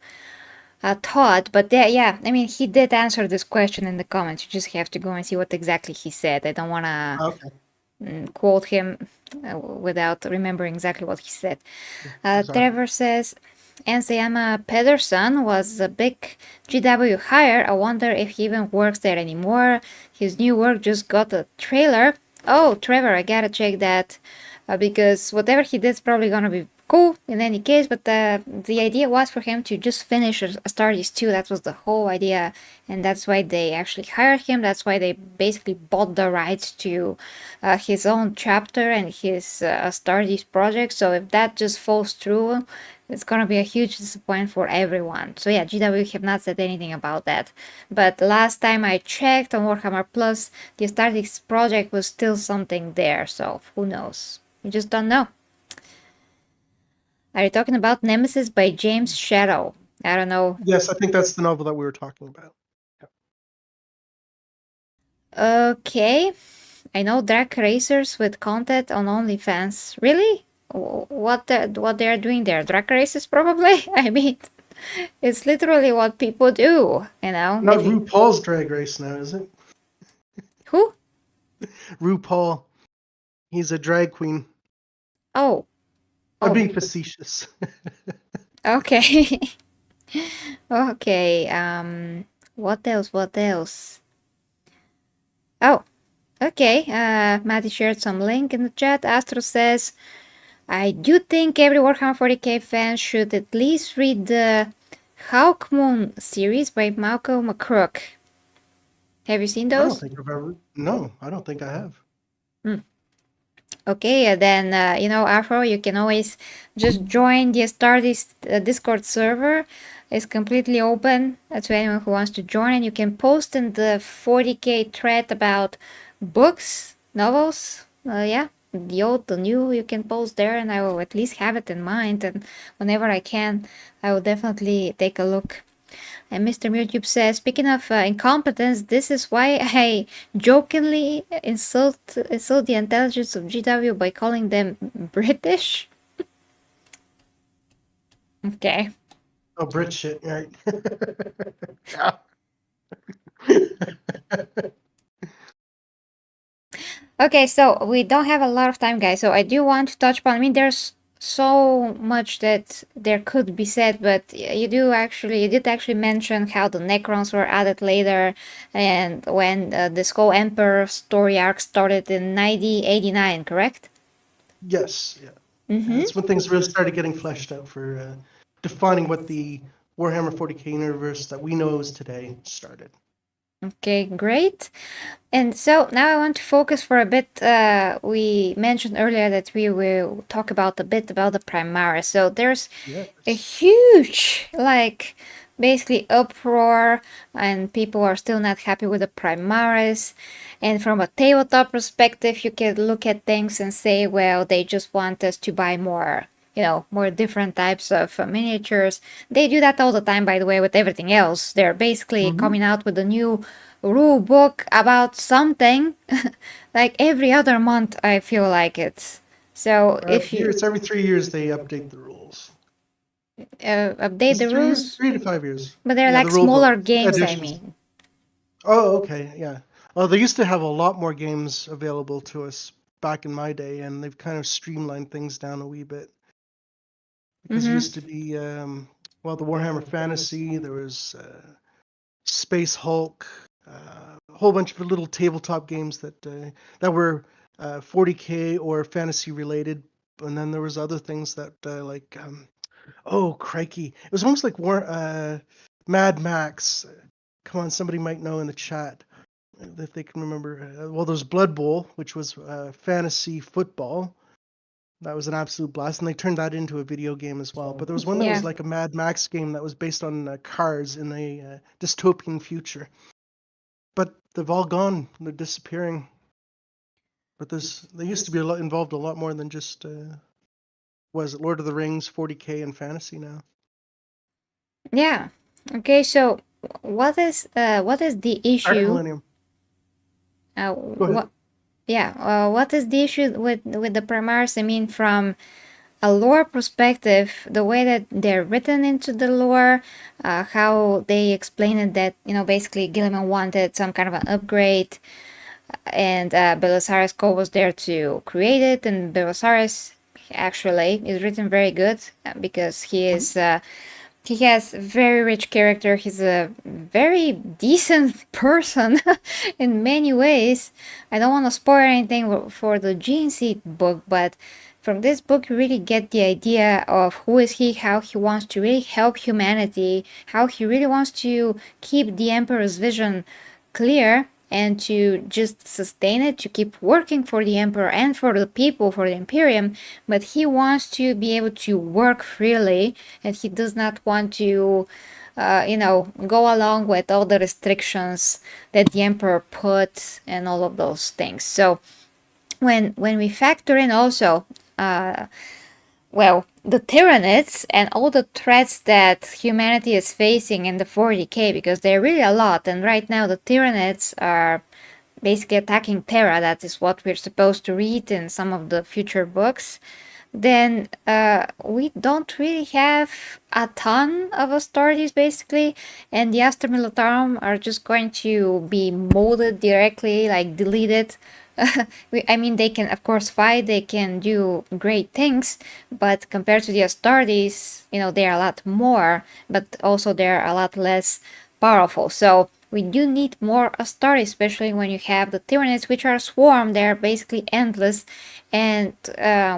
thought, but yeah, I mean, he did answer this question in the comments. You just have to go and see what exactly he said. I don't want to quote him without remembering exactly what he said. Exactly. Trevor says, Emma Pedersen was a big GW hire. I wonder if he even works there anymore. His new work just got a trailer. Oh, Trevor, I gotta check that because whatever he did is probably gonna be cool in any case, but the idea was for him to just finish Astartes 2. That was the whole idea, and that's why they actually hired him. That's why they basically bought the rights to his own chapter and his Astartes project. So if that just falls through, it's gonna be a huge disappointment for everyone. So yeah, GW have not said anything about that. But last time I checked on Warhammer Plus, the Astartes project was still something there. So who knows? You just don't know. Are you talking about Nemesis by James Shadow? I don't know. Yes, I think that's the novel that we were talking about. Okay. I know drag racers with content on OnlyFans. Really? What they're doing there? Drag races, probably? I mean, it's literally what people do, Not RuPaul's Drag Race now, is it? Who? RuPaul. He's a drag queen. Oh. I'm being facetious. Okay. Okay. What else? Oh, okay. Matty shared some link in the chat. Astro says, I do think every Warhammer 40k fan should at least read the Hawkmoon series by Malcolm McCrook. Have you seen those? I don't think I've ever. No, I don't think I have. Okay, then Afro, you can always just join the Astartes Discord server. It's completely open to anyone who wants to join, and you can post in the 40k thread about books, novels. Yeah, the old, the new. You can post there, and I will at least have it in mind. And whenever I can, I will definitely take a look. And Mr. Mewtube says, speaking of incompetence, this is why I jokingly insult the intelligence of GW by calling them British. Okay. Oh, Brit shit, right? Okay, so we don't have a lot of time, guys. So I do want to touch upon. I mean, there's so much that there could be said, but you did actually mention how the Necrons were added later, and when this whole Emperor story arc started in 9089, correct? Yes, yeah. Mm-hmm. That's when things really started getting fleshed out for defining what the Warhammer 40k universe that we know is today started. Okay, great. And so now I want to focus for a bit. We mentioned earlier that we will talk about a bit about the Primaris. So there's a huge, basically uproar, and people are still not happy with the Primaris. And from a tabletop perspective, you can look at things and say, well, they just want us to buy more, more different types of miniatures. They do that all the time, by the way, with everything else. They're basically coming out with a new rule book about something like every other month. I feel like it. So if you it's every 3 years they update the rules. update Is the it 3 years? rules, 3 to 5 years. but they're Yeah, like the rule smaller book games, I additions. mean. Oh, okay, yeah. Well, they used to have a lot more games available to us back in my day, and they've kind of streamlined things down a wee bit. Because it used to be, the Warhammer Fantasy, there was Space Hulk, a whole bunch of little tabletop games that were 40k or fantasy related, and then there was other things that oh crikey, it was almost like Mad Max. Come on, somebody might know in the chat if they can remember. Well, there's Blood Bowl, which was fantasy football. That was an absolute blast, and they turned that into a video game as well. But there was one that was like a Mad Max game that was based on cars in a dystopian future. But they've all gone; they're disappearing. But they used to be involved a lot more than just was it Lord of the Rings, 40k, and fantasy now. Yeah. Okay. So what is the Art issue? Millennium. Go ahead. What? Yeah. What is the issue with the Primaris? I mean, from a lore perspective, the way that they're written into the lore, how they explain it that, basically Gilliman wanted some kind of an upgrade, and Belisarius Cole was there to create it, and Belisarius actually is written very good because he has a very rich character. He's a very decent person in many ways. I don't want to spoil anything for the GNC book, but from this book, you really get the idea of who is he, how he wants to really help humanity, how he really wants to keep the Emperor's vision clear and to just sustain it, to keep working for the Emperor and for the people, for the Imperium, but he wants to be able to work freely, and he does not want to, go along with all the restrictions that the Emperor put and all of those things. So when we factor in also, the Tyranids and all the threats that humanity is facing in the 40k, because they're really a lot, and right now the Tyranids are basically attacking Terra. That is what we're supposed to read in some of the future books. Then we don't really have a ton of Astartes, basically, and the Astra Militarum are just going to be molded directly, like deleted. I mean, they can, of course, fight, they can do great things, but compared to the Astartes, they're a lot more, but also they're a lot less powerful. So we do need more Astartes, especially when you have the Tyranids, which are swarm. They're basically endless. And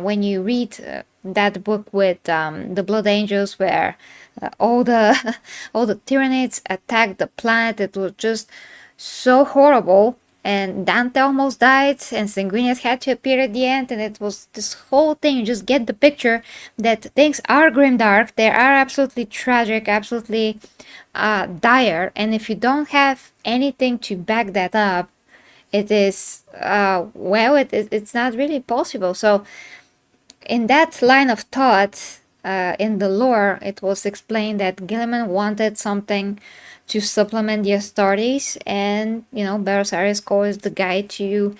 when you read that book with the Blood Angels, where all the all the Tyranids attack the planet, it was just so horrible. and Dante almost died, and Sanguinius had to appear at the end, and it was this whole thing. You just get the picture that things are grimdark, they are absolutely tragic, absolutely dire, and if you don't have anything to back that up, it is it's not really possible. So in that line of thought, in the lore, it was explained that Gilliman wanted something to supplement the authorities, and Belisarius Cole is the guy to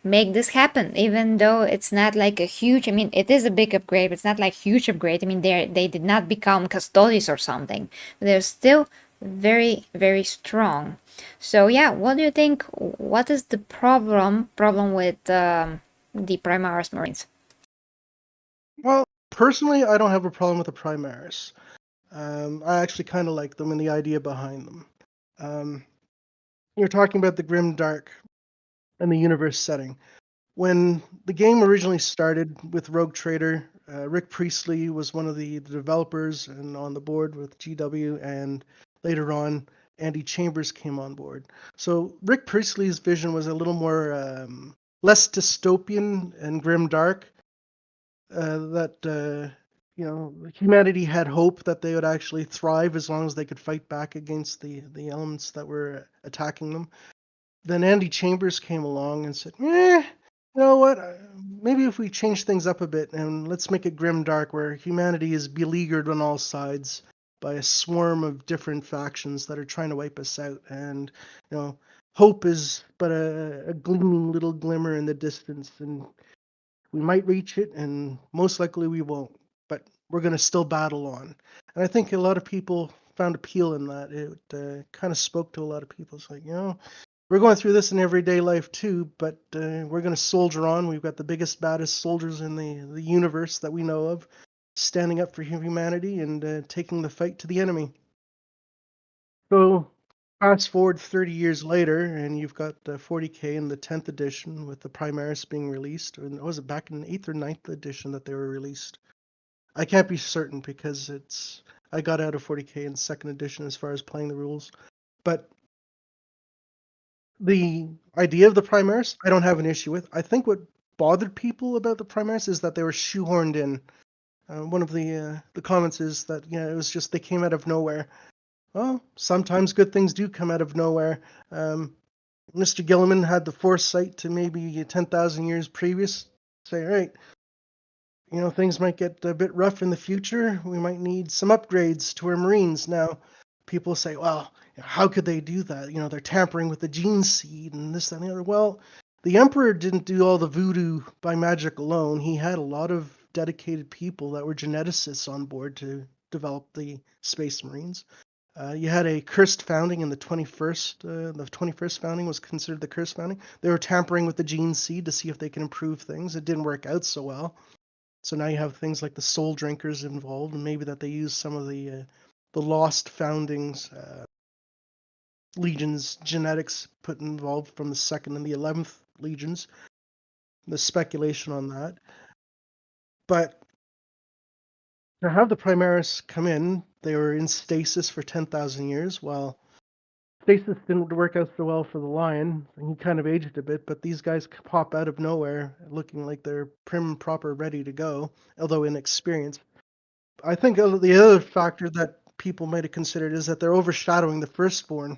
make this happen. Even though it's not like a huge, I mean, it is a big upgrade, but it's not like huge upgrade. I mean, they did not become custodes or something. They're still very very strong. So yeah, what do you think? What is the problem with the Primaris Marines? Well, personally, I don't have a problem with the Primaris. I actually kind of like them and the idea behind them. Um, you're talking about the grim dark and the universe setting. When the game originally started with Rogue Trader, Rick Priestley was one of the developers and on the board with GW, and later on, Andy Chambers came on board. So Rick Priestley's vision was a little more less dystopian and grim dark. That humanity had hope that they would actually thrive as long as they could fight back against the elements that were attacking them. Then Andy Chambers came along and said, you know what? Maybe if we change things up a bit and let's make it grim dark, where humanity is beleaguered on all sides by a swarm of different factions that are trying to wipe us out, and hope is but a gleaming little glimmer in the distance, and we might reach it, and most likely we won't, but we're going to still battle on. And I think a lot of people found appeal in that. It kind of spoke to a lot of people. It's like, we're going through this in everyday life too, but we're going to soldier on. We've got the biggest, baddest soldiers in the universe that we know of, standing up for humanity and taking the fight to the enemy. So fast forward 30 years later, and you've got 40K in the 10th edition with the Primaris being released. Or was it back in 8th or 9th edition that they were released? I can't be certain because I got out of 40K in 2nd edition as far as playing the rules. But the idea of the Primaris, I don't have an issue with. I think what bothered people about the Primaris is that they were shoehorned in. One of the comments is that it was just they came out of nowhere. Well, sometimes good things do come out of nowhere. Mr. Gilliman had the foresight to maybe 10,000 years previous say, all right, things might get a bit rough in the future. We might need some upgrades to our Marines. Now, people say, well, how could they do that? They're tampering with the gene seed and this, that, and the other. Well, the Emperor didn't do all the voodoo by magic alone. He had a lot of dedicated people that were geneticists on board to develop the Space Marines. You had a cursed founding in the 21st. The 21st founding was considered the cursed founding. They were tampering with the gene seed to see if they can improve things. It didn't work out so well. So now you have things like the soul drinkers involved, and maybe that they use some of the lost foundings, legions genetics put involved from the 2nd and the 11th legions. The speculation on that. But to have the Primaris come in, they were in stasis for 10,000 years, while stasis didn't work out so well for the Lion, and he kind of aged a bit, but these guys pop out of nowhere looking like they're prim, proper, ready to go, although inexperienced. I think the other factor that people might have considered is that they're overshadowing the Firstborn.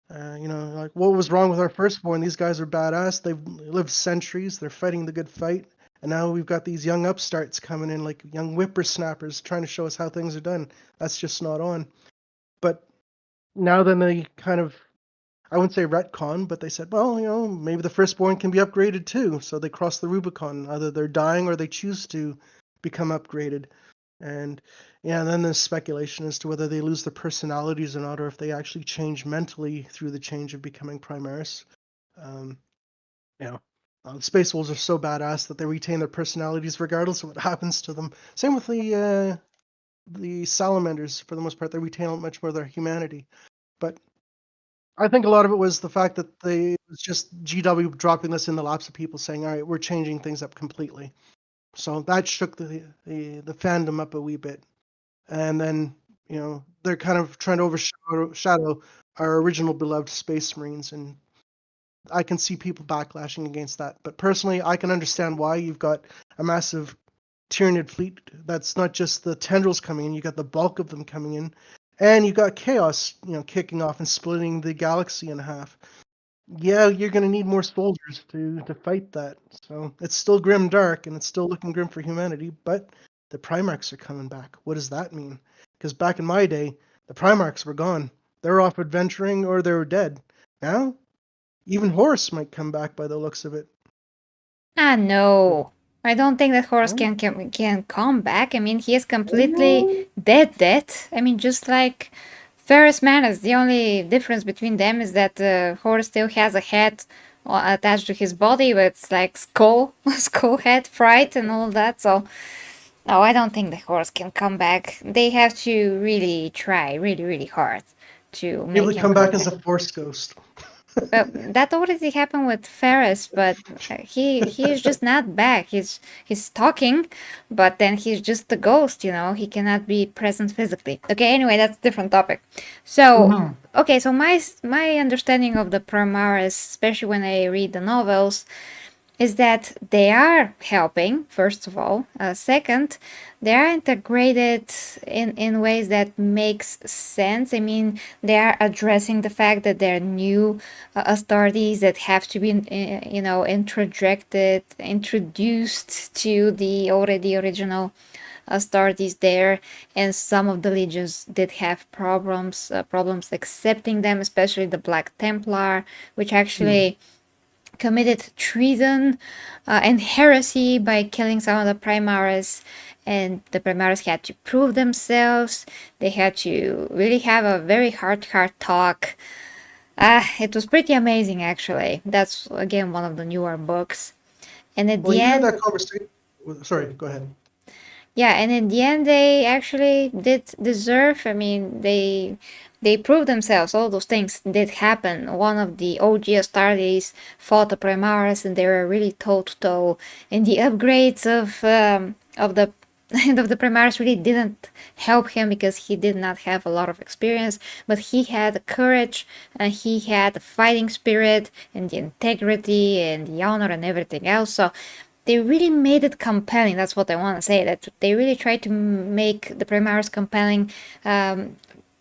Like, what was wrong with our Firstborn? These guys are badass. They've lived centuries. They're fighting the good fight. And now we've got these young upstarts coming in, like young whippersnappers, trying to show us how things are done. That's just not on. But now then they kind of, I wouldn't say retcon, but they said, well, maybe the Firstborn can be upgraded too. So they cross the Rubicon. Either they're dying or they choose to become upgraded. And then there's speculation as to whether they lose their personalities or not, or if they actually change mentally through the change of becoming Primaris. Space Wolves are so badass that they retain their personalities regardless of what happens to them. Same with the Salamanders, for the most part, they retain much more of their humanity. But I think a lot of it was the fact that it was just GW dropping this in the laps of people saying, all right, we're changing things up completely. So that shook the fandom up a wee bit. And then, they're kind of trying to overshadow our original beloved Space Marines. And I can see people backlashing against that. But personally, I can understand why. You've got a massive Tyranid fleet that's not just the tendrils coming in, you got the bulk of them coming in, and you got chaos, kicking off and splitting the galaxy in half. Yeah, you're going to need more soldiers to fight that. So it's still grim dark, and it's still looking grim for humanity, but the Primarchs are coming back. What does that mean? Because back in my day, the Primarchs were gone. They were off adventuring or they were dead. Now, even Horus might come back by the looks of it. Ah, no. I don't think that Horus No? can come back. I mean, he is completely dead. I mean, just like Ferris Manus. The only difference between them is that Horus still has a head attached to his body, but it's like skull head, fright, and all that. So, no, I don't think the Horus can come back. They have to really try really, really hard to Able make to him come come back as back. a Force ghost. Well, that already happened with Ferris, but he is just not back. He's talking, but then he's just a ghost. He cannot be present physically. Okay, anyway, that's a different topic. So Mhm. okay, so my understanding of the Primaris, especially when I read the novels, is that they are helping, first of all. Second, they are integrated in ways that makes sense. I mean, they are addressing the fact that there are new authorities that have to be, introduced to the already original authorities there, and some of the legions did have problems accepting them, especially the Black Templar, which actually committed treason and heresy by killing some of the Primaris, and the Primaris had to prove themselves. They had to really have a very hard talk. It was pretty amazing, actually. That's again one of the newer books. And at Well, the you had end, that conversation. Sorry, go ahead. yeah, and in the end, they actually did deserve. I mean, they proved themselves. All those things did happen. One of the OG Astartes fought the Primaris, and they were really toe to toe. And the upgrades of the of the Primaris really didn't help him because he did not have a lot of experience. But he had the courage, and he had the fighting spirit, and the integrity, and the honor, and everything else. So they really made it compelling. That's what I want to say. That they really tried to make the Primaris compelling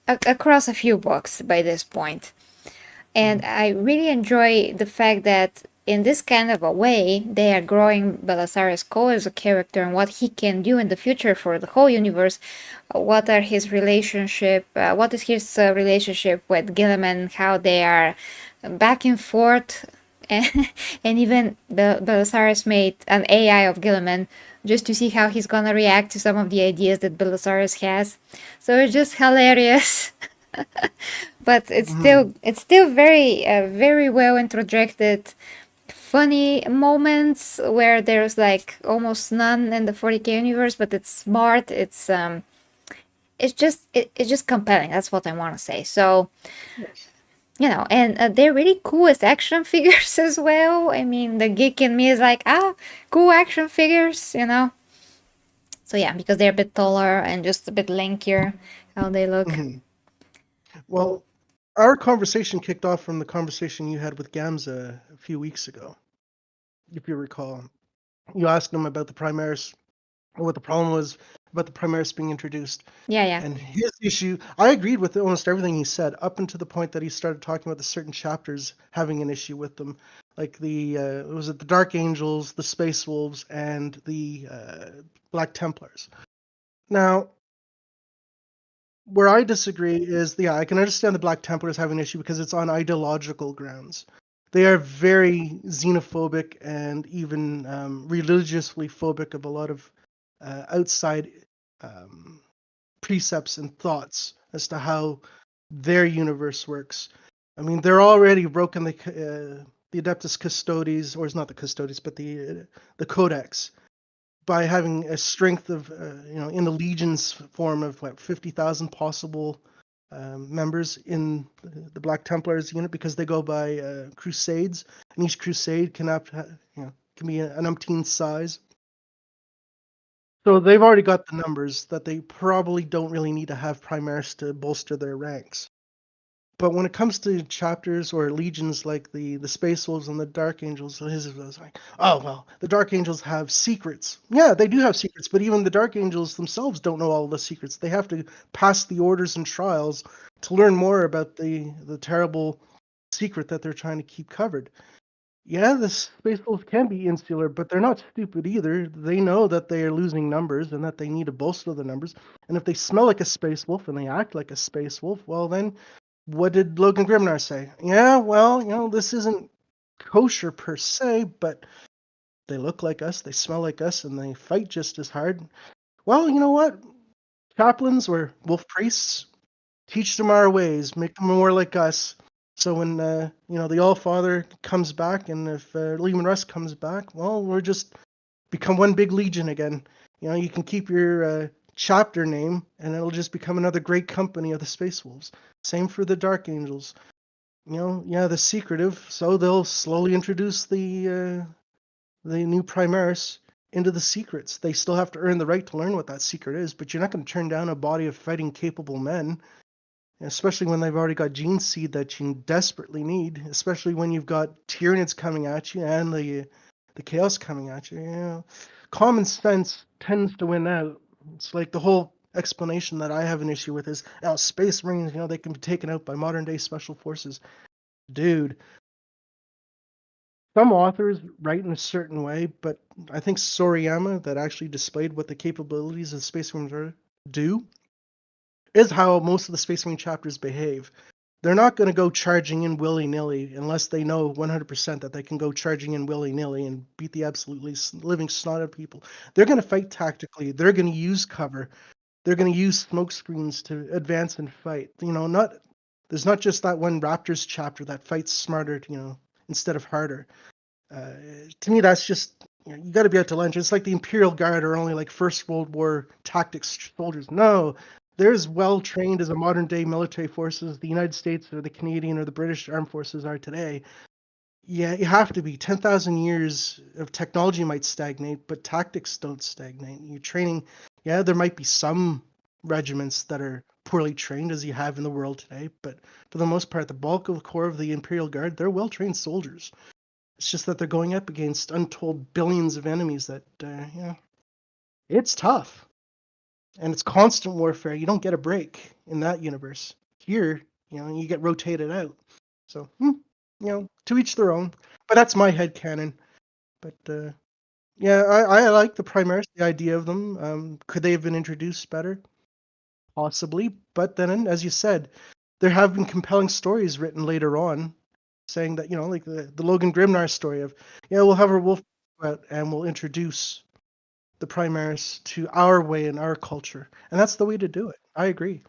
across a few books by this point. And Mhm. I really enjoy the fact that in this kind of a way, they are growing Belisarius Cole as a character and what he can do in the future for the whole universe. What are his relationship? What is his relationship with Gilliman? How they are back and forth, and, and even Belisarius made an AI of Gilliman just to see how he's gonna react to some of the ideas that Belisarius has. So it's just hilarious. But Mhm. it's still very well introjected, funny moments where there's like almost none in the 40k universe, but it's smart. It's just compelling. That's what I want to say. So Yes. and they're really cool as action figures as well. I mean, the geek in me is like, cool action figures. So yeah, because they're a bit taller and just a bit lankier, how they look. Mhm. Well, our conversation kicked off from the conversation you had with Gamza a few weeks ago, if you recall. You asked him about the Primaris, or what the problem was about the Primaris being introduced. Yeah, yeah. And his issue, I agreed with almost everything he said, up until the point that he started talking about the certain chapters having an issue with them, like was it the Dark Angels, the Space Wolves, and the Black Templars. Now, where I disagree is, yeah, I can understand the Black Templars having an issue because it's on ideological grounds. They are very xenophobic and even religiously phobic of a lot of outside um, precepts and thoughts as to how their universe works. I mean, they're already broken the Adeptus Custodes, or it's not the Custodes, but the Codex, by having a strength of in the legions form of what 50,000 possible members in the Black Templars unit, because they go by crusades, and each crusade can be an umpteen size. So they've already got the numbers that they probably don't really need to have Primaris to bolster their ranks. But when it comes to chapters or legions like the Space Wolves and the Dark Angels, his was like, oh well, the Dark Angels have secrets. Yeah, they do have secrets, but even the Dark Angels themselves don't know all the secrets. They have to pass the orders and trials to learn more about the terrible secret that they're trying to keep covered. Yeah, the Space Wolves can be insular, but they're not stupid either. They know that they are losing numbers and that they need to bolster the numbers. And if they smell like a Space Wolf and they act like a Space Wolf, well then what did Logan Grimnar say? Yeah, well, this isn't kosher per se, but they look like us, they smell like us, and they fight just as hard. Well, you know what? Chaplains or wolf priests, teach them our ways, make them more like us. So when the All Father comes back, and if Leman Russ comes back, well, we're just become one big legion again. You can keep your chapter name, and it'll just become another great company of the Space Wolves. Same for the Dark Angels. Yeah, the secretive. So they'll slowly introduce the new Primaris into the secrets. They still have to earn the right to learn what that secret is, but you're not going to turn down a body of fighting capable men, especially when they've already got gene seed that you desperately need. Especially when you've got Tyranids coming at you and the Chaos coming at you. Common sense tends to win out. It's like the whole explanation that I have an issue with is, Space Marines, they can be taken out by modern day special forces. Dude, some authors write in a certain way, but I think Soriyama, that actually displayed what the capabilities of Space Marines do, is how most of the Space Marine chapters behave. They're not going to go charging in willy-nilly unless they know 100% that they can go charging in willy-nilly and beat the absolutely living snot out of people. They're going to fight tactically. They're going to use cover. They're going to use smoke screens to advance and fight. There's not just that one Raptors chapter that fights smarter, instead of harder. To me, that's just, you got to be out to lunch. It's like the Imperial Guard are only like First World War tactics soldiers. No, they're as well trained as a modern day military forces the United States or the Canadian or the British armed forces are today. Yeah, you have to be. 10,000 years of technology might stagnate, but tactics don't stagnate. You're training, yeah, there might be some regiments that are poorly trained as you have in the world today, but for the most part, the bulk of the core of the Imperial Guard, they're well trained soldiers. It's just that they're going up against untold billions of enemies that, it's tough. And it's constant warfare. You don't get a break in that universe. Here, you get rotated out. So, to each their own. But that's my headcanon. But, yeah, I like the Primaris, the idea of them. Could they have been introduced better? Possibly. But then, as you said, there have been compelling stories written later on saying that, like the Logan Grimnar story of, we'll have our wolf out and we'll introduce the Primaris to our way and our culture. And that's the way to do it. I agree.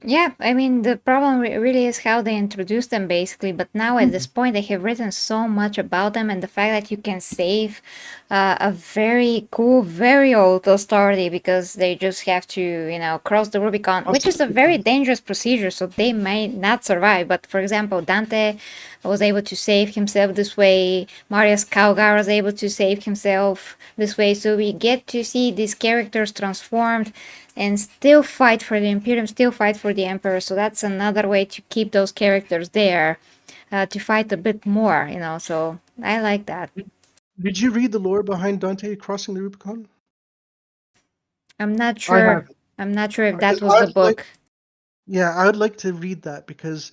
Yeah, I mean, the problem really is how they introduce them, basically. But now at this point, they have written so much about them, and the fact that you can save a very cool, very old authority because they just have to, cross the Rubicon, which is a very dangerous procedure, so they may not survive. But for example, Dante was able to save himself this way, Marius Kaugar was able to save himself this way, so we get to see these characters transformed and still fight for the Imperium, still fight for the Emperor. So that's another way to keep those characters there, to fight a bit more, So I like that. Did you read the lore behind Dante crossing the Rubicon? I'm not I sure. haven't. I'm not sure if Because that was the book. I would like to read that because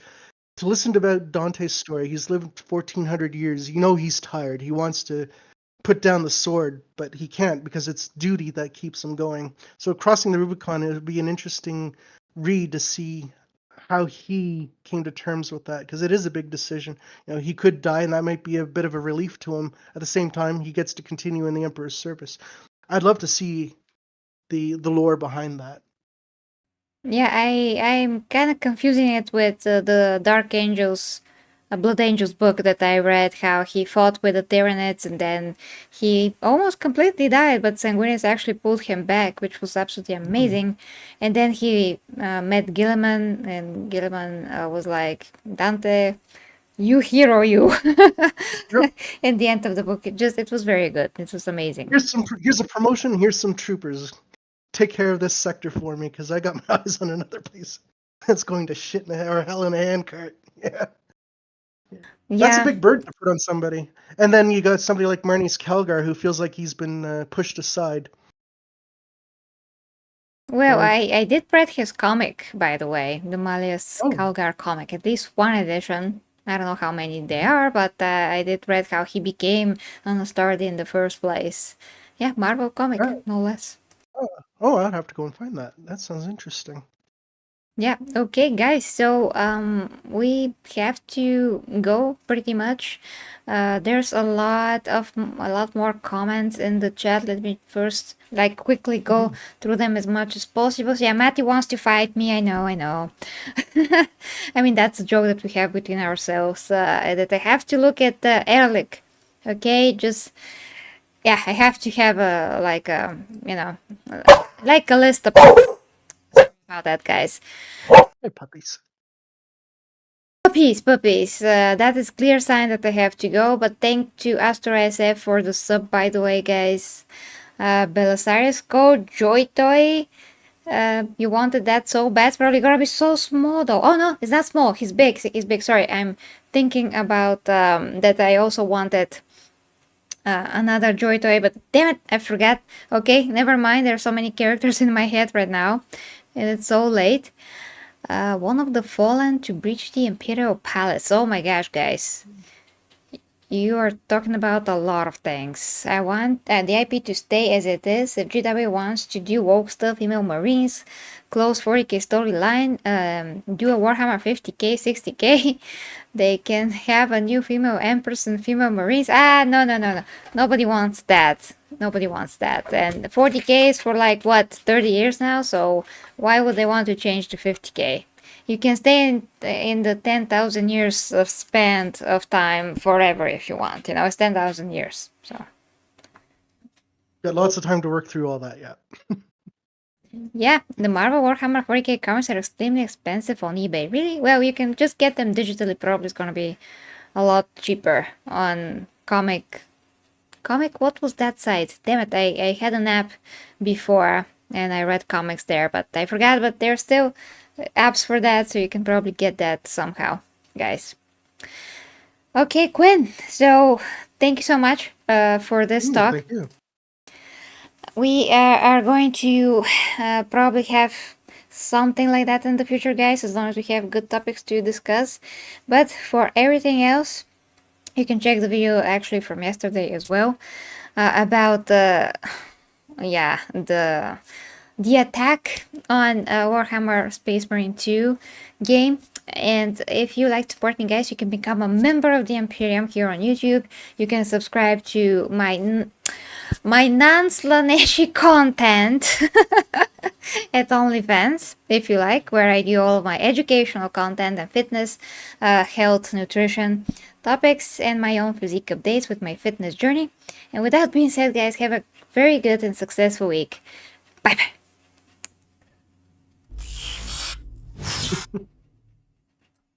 to listen to about Dante's story, he's lived 1400 years. He's tired. He wants to put down the sword, but he can't because it's duty that keeps him going. So crossing the Rubicon, it would be an interesting read to see how he came to terms with that because it is a big decision. He could die, and that might be a bit of a relief to him. At the same time, he gets to continue in the Emperor's service. I'd love to see the lore behind that. Yeah, I'm kind of confusing it with the Dark Angels, Blood Angels book that I read. How he fought with the Tyranids and then he almost completely died, but Sanguinius actually pulled him back, which was absolutely amazing. And then he met Gilliman, and Gilliman was like, "Dante, you hero, you." Yep. In the end of the book, it was very good. It was amazing. Here's a promotion. Here's some troopers. Take care of this sector for me because I got my eyes on another place. that's going to shit in a, or hell in a handcart. Yeah. That's a Yeah. big burden to put on somebody. And then you got somebody like Marnie's Kelgar who feels like he's been pushed aside. Well, So, I did read his comic, by the way, the Malius oh, Calgar comic, at least one edition. I don't know how many there are, but I did read how he became an Astardi in the first place. Yeah, Marvel comic, all right. no less. Oh, I'd have to go and find that. That sounds interesting. Yeah, okay, guys. So we have to go pretty much. There's a lot more comments in the chat. Let me first quickly go through them as much as possible. So yeah, Matty wants to fight me. I know, I know. I mean, that's a joke that we have between ourselves. That I have to look at Ehrlich. Okay, just yeah, I have to have a you know like a list of about that, guys. Hey, puppies. Puppies. That is clear sign that I have to go. But thank to Astor SF for the sub, by the way, guys. Belisarius, go Joy Toy. You wanted that so bad. It's probably gonna be so small though. Oh no, it's not small. He's big. He's big. Sorry, I'm thinking about that. I also wanted another Joy Toy, but damn it, I forgot. Okay, never mind. There are so many characters in my head right now, and it's so late. One of the fallen to breach the Imperial Palace. Oh my gosh, guys. You are talking about a lot of things. I want the IP to stay as it is. If GW wants to do woke stuff, female Marines, close 40k storyline, do a Warhammer 50k, 60k, they can have a new female Empress and female Marines. No. Nobody wants that. Nobody wants that. And 40k is for like, what, 30 years now? So why would they want to change to 50k? You can stay in the 10,000 years of span of time forever if you want. You know, it's 10,000 years. So, Got lots of time to work through all that yet. yeah, the Marvel Warhammer 40k cards are extremely expensive on eBay. Really? Well, you can just get them digitally. Probably it's gonna be a lot cheaper on comic. What was that site? Damn it, I had an app before and I read comics there, but I forgot. But there's still apps for that, so you can probably get that somehow, guys. Okay, Quinn. So thank you so much for this talk. Thank you. We are going to probably have something like that in the future, guys, as long as we have good topics to discuss. But for everything else, you can check the video actually from yesterday as well about the attack on Warhammer Space Marine 2 game. And if you like supporting, guys, you can become a member of the Imperium here on YouTube. You can subscribe to my non-Slaanesh content at OnlyFans, if you like, where I do all of my educational content and fitness, health, nutrition topics, and my own physique updates with my fitness journey. And with that being said, guys, have a very good and successful week. Bye bye.